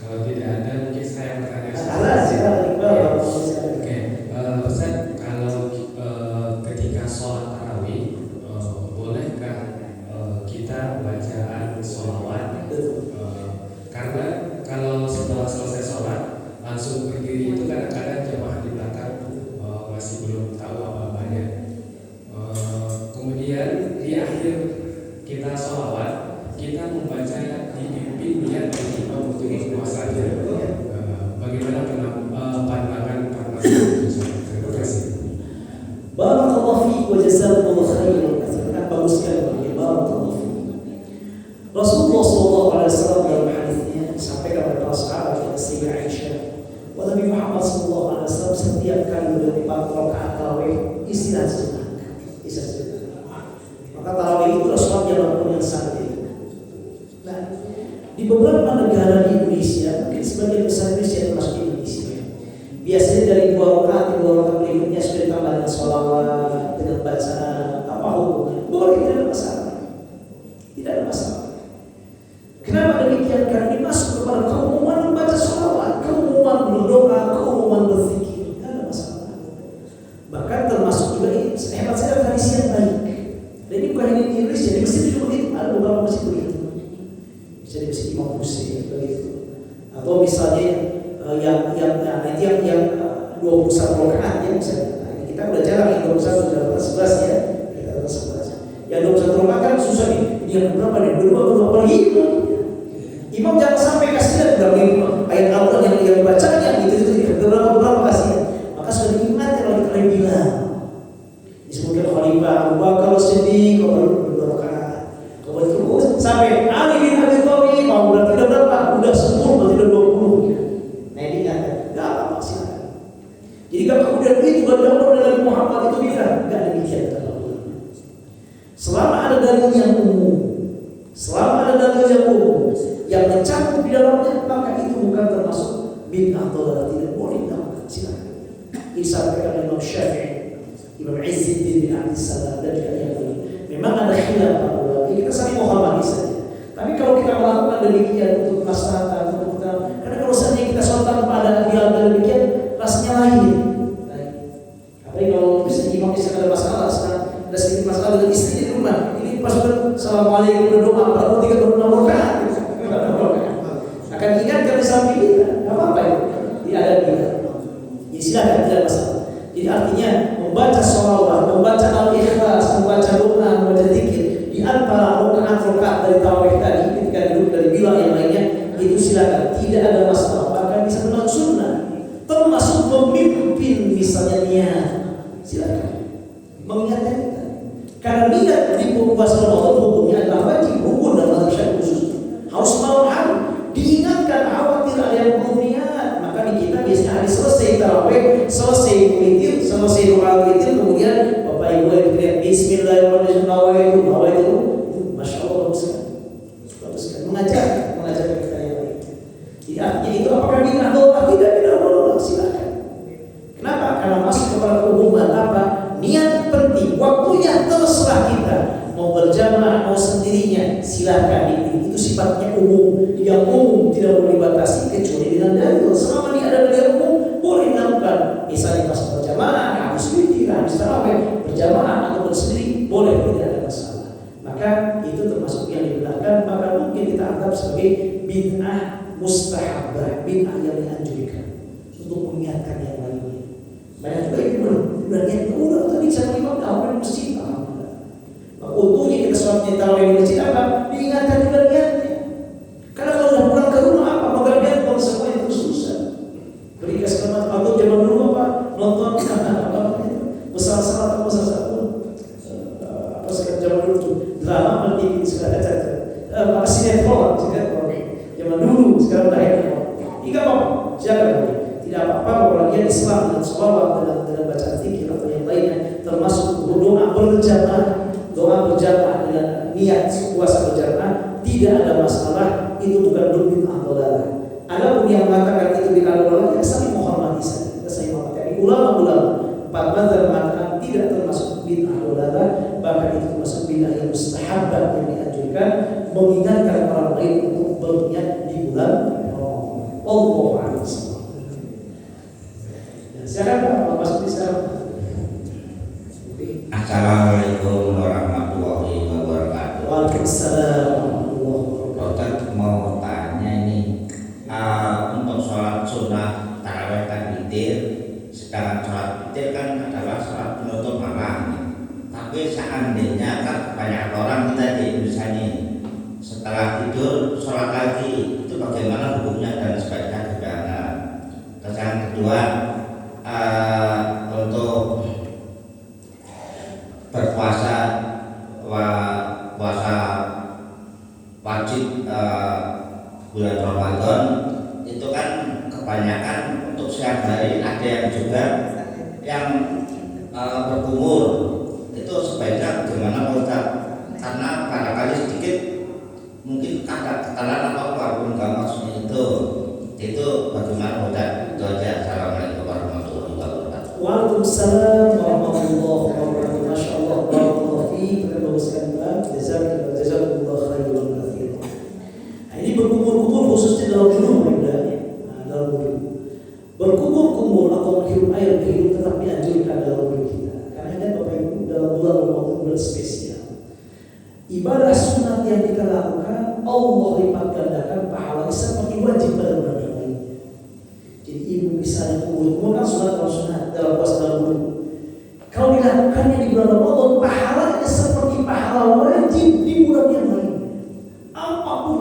Kalau tidak ada mungkin saya bertanya. Silakan. Oke. Barakallahu fiik wa jazakumullahu khairan. Bagus sekali, barakallahu fiik. Rasulullah SAW dalam hadisnya sampaikan kepada para sahabat kepada Sayyidah Aisyah, wa Nabi Muhammad SAW setiap kali berlipat rakaat tarawih istirahat sejenak. Maka tarawih itu Rasulullah jalan yang santai. Nah, di beberapa negara di Indonesia, mungkin sebagian besar Indonesia termasuk Indonesia, biasanya dari 2 rakaat berikutnya sudah ditambah dengan sholawat, dengan bacaan apa hukumnya? Boleh, tidak ada masalah. Tidak ada masalah. Kenapa demikian? Karena ini masuk kepada keumuman membaca sholawat, keumuman berdoa, keumuman berzikir. Tidak ada masalah. Bahkan termasuk juga ini, hebat saya tradisi yang baik. Dan ini bukan hanya di Indonesia, di Mesir juga begitu. Ada beberapa masjid begitu. Bisa di Mesir Imam Hussein begitu. Atau misalnya yang 21 rakaat ya misalnya. Nah, ini kita udah jarang yang 21 sudah 11 ya. Kita 11. Yang 21 rakaat kan susah nih. Yang berapa nih? Berapa lagi? Imam jangan sampai kasih lihat berapa ayat Al-Quran yang dibacanya itu berapa kasih lihat. Maka sudah diingatkan oleh kita bilang. Disebutkan Khalifah Abu Bakar Siddiq kalau 2 rakaat. Kemudian sampai Ali bin Abi Thalib mau berarti udah berapa? Udah 10 berarti udah 20. Nah ini enggak apa silakan. Jadi kalau kemudian itu berdoa dari Muhammad itu bilang enggak demikian kata Allah. Selama ada dalil yang umum, yang mencakup di dalamnya, maka itu bukan termasuk bid'ah atau tidak boleh dilakukan. Silakan. Disampaikan Imam Syafi'i, Imam Izzuddin bin Abdussalam dan juga yang lain. Memang ada khilaf para ulama. Kita saling menghormati saja. Tapi kalau kita melakukan demikian untuk kemaslahatan, untuk kita, karena kalau seandainya kita sholat tanpa ada dilakukan demikian, rasanya lain. Apalagi kalau misalnya imam ada masalah, ada sedikit masalah dengan istri di rumah, ini pas assalamualaikum berdoa, berdoa 36 rakaat. Akan ingatkan di samping kita, apa itu? Tidak ada kita. Jadi silakan, tidak masalah. Jadi artinya membaca sholawat, membaca al-ikhlas, membaca doa, membaca zikir di antara rakaat dari tarawih tadi ketika duduk dari bilang yang lainnya itu silakan, tidak ada masalah. Bahkan bisa termasuk sunnah, termasuk memimpin misalnya niat, silakan mengingatkan kita. Karena niat di puasa Ramadan hukumnya adalah wajib, rukun dan mazhab khusus. Harus malam hari diingatkan, khawatir ada yang belum niat. Maka di kita biasanya hari selesai tarawih, selesai witir, selesai doa witir, kemudian Bapak Ibu yang berkata Bismillahirrahmanirrahim, itu Masya Allah bagus kan, mengajar kita yang lain. Jadi artinya itu apakah bid'ah atau tidak boleh, silakan. Kenapa? Karena masuk kepada hubungan apa? Niat penting, waktunya terserah kita. Mau berjamaah, mau sendirinya, silakan. Itu sifatnya umum. Yang umum tidak boleh dibatasi kecuali dengan dalil. Selama ini ada dalil umum, boleh dilakukan. Misalnya pas berjamaah, habis witir, habis tarawih, berjamaah atau bersendiri, boleh, tidak ada masalah. Maka itu termasuk yang dibenarkan. Maka mungkin kita anggap sebagai bid'ah mustahabah, bid'ah yang dianjurkan untuk mengingatkan yang lainnya. Banyak juga yang berniat udah tadi sama imam tahu di masjid, alhamdulillah. Maka untungnya kita sholatnya tarawih di masjid apa? Diingatkan juga niatnya. Karena kalau sudah pulang ke rumah apa? Mau niat kalau semua itu susah. Berikan selamat atau zaman dulu apa? Nonton apa? Besar-besar apa sekarang zaman dulu tuh drama penting segala macam. Sinetron. Zaman dulu sekarang dah handphone. Tidak apa? Silakan. Tidak apa-apa kalau dia Islam dengan sholawat dengan bacaan zikir atau yang lainnya, termasuk doa berjamaah dengan niat puasa berjamaah, tidak ada masalah. Itu bukan bid'ah atau dalah. Adapun yang mengatakan itu bid'ah atau dalah, ya saling menghormati saja. Kita saling menghormati. Ulama-ulama 4 mazhab mengatakan tidak termasuk bid'ah atau dalah, bahkan itu termasuk bid'ah yang mustahabah yang dianjurkan, mengingatkan orang lain untuk berniat di bulan Ramadan. Wallahu a'lam. Silakan Mas bisa. Assalamualaikum warahmatullahi wabarakatuh. Waalaikumsalam warahmatullahi wabarakatuh. Ustaz mau tanya ini, untuk sholat sunnah tarawih dan witir, sedangkan sholat witir kan adalah sholat penutup malam. Tapi seandainya kan banyak orang kita di Indonesia ini setelah tidur sholat lagi, itu bagaimana hukumnya dan sebaiknya gimana? Terus yang kedua, untuk yang berkumur itu sebaiknya bagaimana Pak Ustaz? Karena barangkali sedikit mungkin ada kesalahan atau apapun nggak maksudnya itu bagaimana Pak Ustaz? Itu aja. Assalamualaikum warahmatullahi wabarakatuh. Waalaikumsalam warahmatullahi wabarakatuh. Masya Allah, barakallahu fiik. Bagus sekali Pak. Jazakumullah khairan katsiran. Nah, ini berkumur-kumur khususnya dalam minum ya. Dalam minum. Berkumur-kumur atau menghirup air kehidup tetap dianjurkan dalam hidup kita. Karena ingat Bapak Ibu, dalam bulan Ramadan bulan spesial. Ibadah sunat yang kita lakukan Allah lipat gandakan pahalanya seperti wajib pada bulan yang lainnya. Jadi ibu misalnya kumur kan sunat dalam puasa dalam bulan. Kalau dilakukannya di bulan Ramadan, pahalanya seperti pahala wajib di bulan yang lainnya. Apapun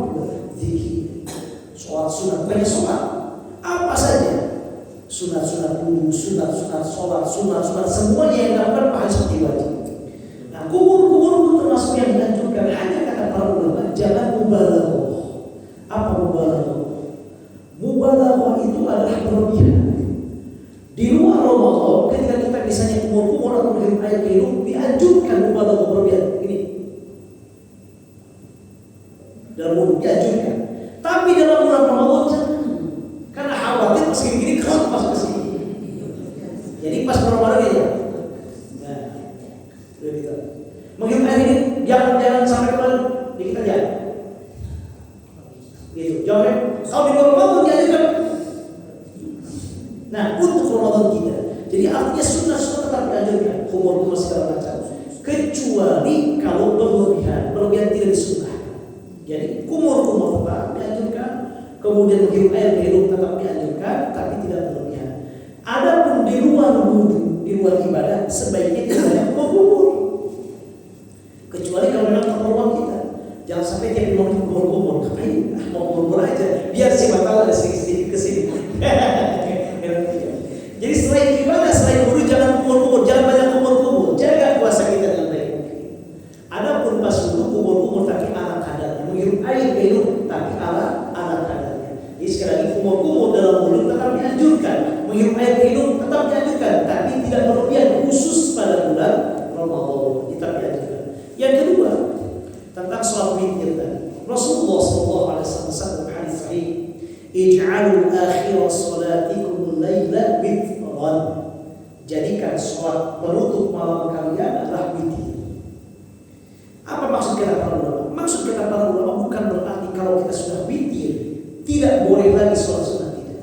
juga, zikir, sholat sunat, banyak sholat, apa saja, sunat dulu, sunat sholat, sunat semuanya yang dilakukan pahala seperti wajib. Nah, kubur itu termasuk yang dianjurkan. Hanya kata para ulama, jangan mubalaghah. Apa mubalaghah? Mubalaghah itu adalah berlebihan. Di luar Ramadan, ketika kita misalnya kumur atau menghirup air kehidup, dianjurkan mubalaghah berlebihan. Ini dalam wudhu dianjurkan. Tapi dalam bulan Ramadan jangan, karena khawatir pas gini-gini kerot masuk ke sini. Jadi pas Ramadan aja. Nah, udah gitu. Menghirup air ini jangan sampai kemarin dikit aja. Gitu, jangan. Kalau di luar Ramadan dianjurkan. Nah, untuk Ramadan kita. Jadi artinya sunnah tetap dianjurkan, kumur segala macam. Kecuali kalau berlebihan tidak disunnah. Jadi kumur tetap dianjurkan, kemudian menghirup air kehidup tetap dianjurkan, tapi tidak berlebihan. Adapun di luar wudu, di luar ibadah, sebaiknya tidak ada kumur. Kecuali kalau memang keperluan kita. Jangan sampai dia mau kumur, ngapain? Mau kumur aja, biar si batal ada sedikit kesini. Jadi selain ibadah, selain wudu, jangan kumur, jangan banyak kumur. Jaga puasa kita dengan baik. Adapun pas wudu kumur tapi ala kadarnya, menghirup air kehidup tapi ala kadarnya. Jadi sekali lagi kumur dalam wudu tetap dianjurkan, menghirup air kehidup tetap dianjurkan, tapi tidak berlebihan khusus pada bulan Ramadan tetap dianjurkan. Yang kedua tentang sholat witir tadi, Rasulullah SAW dalam hadis sahih, ij'alul akhir salatikum laila witran. Jadikan sholat penutup malam kalian adalah witir. Apa maksud kata para ulama? Maksud kata para ulama bukan berarti kalau kita sudah witir tidak boleh lagi sholat sunat, tidak.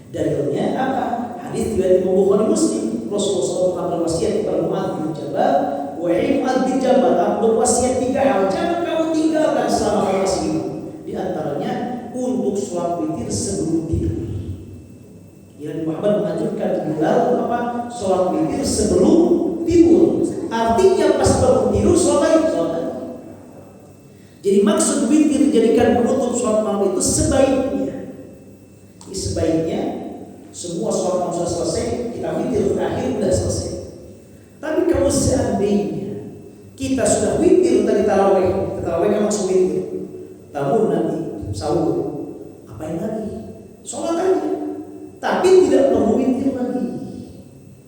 Dalilnya apa? Hadis riwayat Imam Bukhari Muslim. Rasulullah SAW berwasiat kepada Mu'adz bin Jabal, wahai Mu'adz bin Jabal, aku berwasiat 3 hal, jangan kamu tinggalkan selama kamu masih hidup. Di antaranya untuk sholat witir sebelum tidur. Nabi Muhammad mengajarkan Bilal sholat witir sebelum tidur. Artinya pas bangun tidur sholat. Jadi maksud witir dijadikan penutup sholat malam itu sebaiknya. Sebaiknya semua sholat malam sudah selesai, kita witir terakhir sudah selesai. Tapi kalau seandainya kita sudah witir tadi tarawih kan langsung witir, namun nanti sahur, apain lagi? Sholat aja. Tapi tidak perlu witir lagi.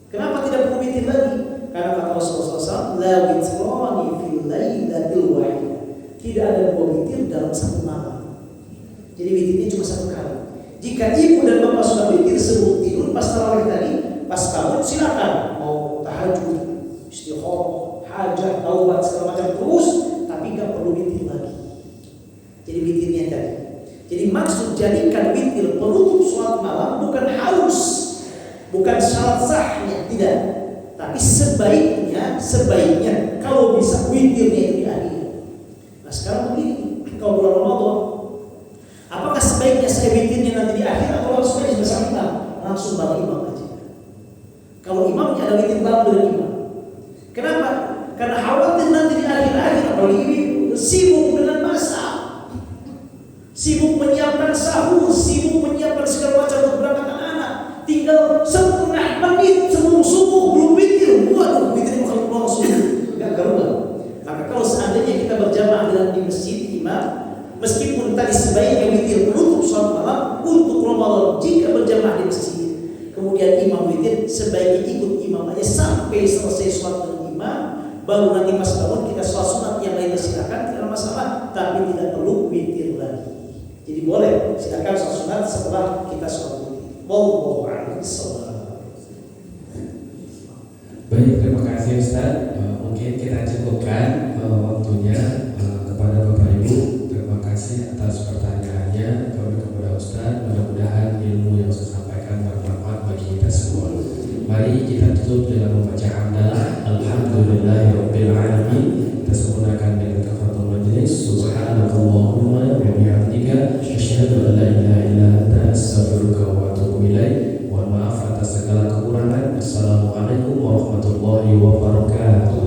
Kenapa tidak perlu witir lagi? Karena kata Rasulullah SAW, la witrani fil lailatil wahidah. Tidak ada 2 witir dalam satu malam. Jadi witirnya cuma 1 kali. Jika ibu dan bapak sudah witir sebelum tidur pas tarawih tadi, pas bangun silakan mau tahajud, istikharah, hajat, taubat segala macam terus, tapi nggak perlu witir lagi. Jadi witirnya tadi. Jadi maksud jadikan witir penutup sholat malam bukan harus, bukan syarat sahnya, tidak. Tapi sebaiknya kalau bisa witirnya itu di akhir. Nah sekarang begini, kalau bulan Ramadan, apakah sebaiknya saya witirnya nanti di akhir atau langsung aja bersama imam? Langsung bareng imam aja. Kalau imamnya ada witir bareng dengan imam. Kenapa? Karena khawatir nanti di akhir-akhir apalagi ini sibuk dengan masak. Sibuk menyiapkan sahur, sibuk menyiapkan segala macam untuk berangkat anak-anak. Tinggal setengah menit sebelum subuh belum witir. Waduh, witir kalau langsung enggak garuan. Maka kalau seandainya kita berjamaah di masjid imam, meskipun tadi sebaiknya witir penutup sholat malam untuk Ramadan jika berjamaah di masjid. kemudian imam witir, sebaiknya ikut imam aja sampai selesai sholat dengan imam, baru nanti pas bangun kita sholat sunat yang lainnya silakan, tidak ada masalah, tapi tidak perlu witir lagi. Jadi boleh silakan sholat sunat setelah kita sholat witir. Wallahu a'lam bishawab. Baik, terima kasih Ustaz. Mungkin kita cukupkan waktunya kepada Bapak Ibu. Terima kasih atas pertanyaannya kepada Ustaz. Mudah-mudahan ilmu yang saya sampaikan bermanfaat bagi kita semua. Mari kita tutup dengan membaca hamdalah. Alhamdulillahirabbil alamin. Kita sempurnakan dengan kafaratul majelis. Subhanakallahumma wa bihamdika asyhadu an la ilaha illa anta astaghfiruka wa atubu ilaik. Mohon maaf atas segala kekurangan. Assalamualaikum warahmatullahi wabarakatuh.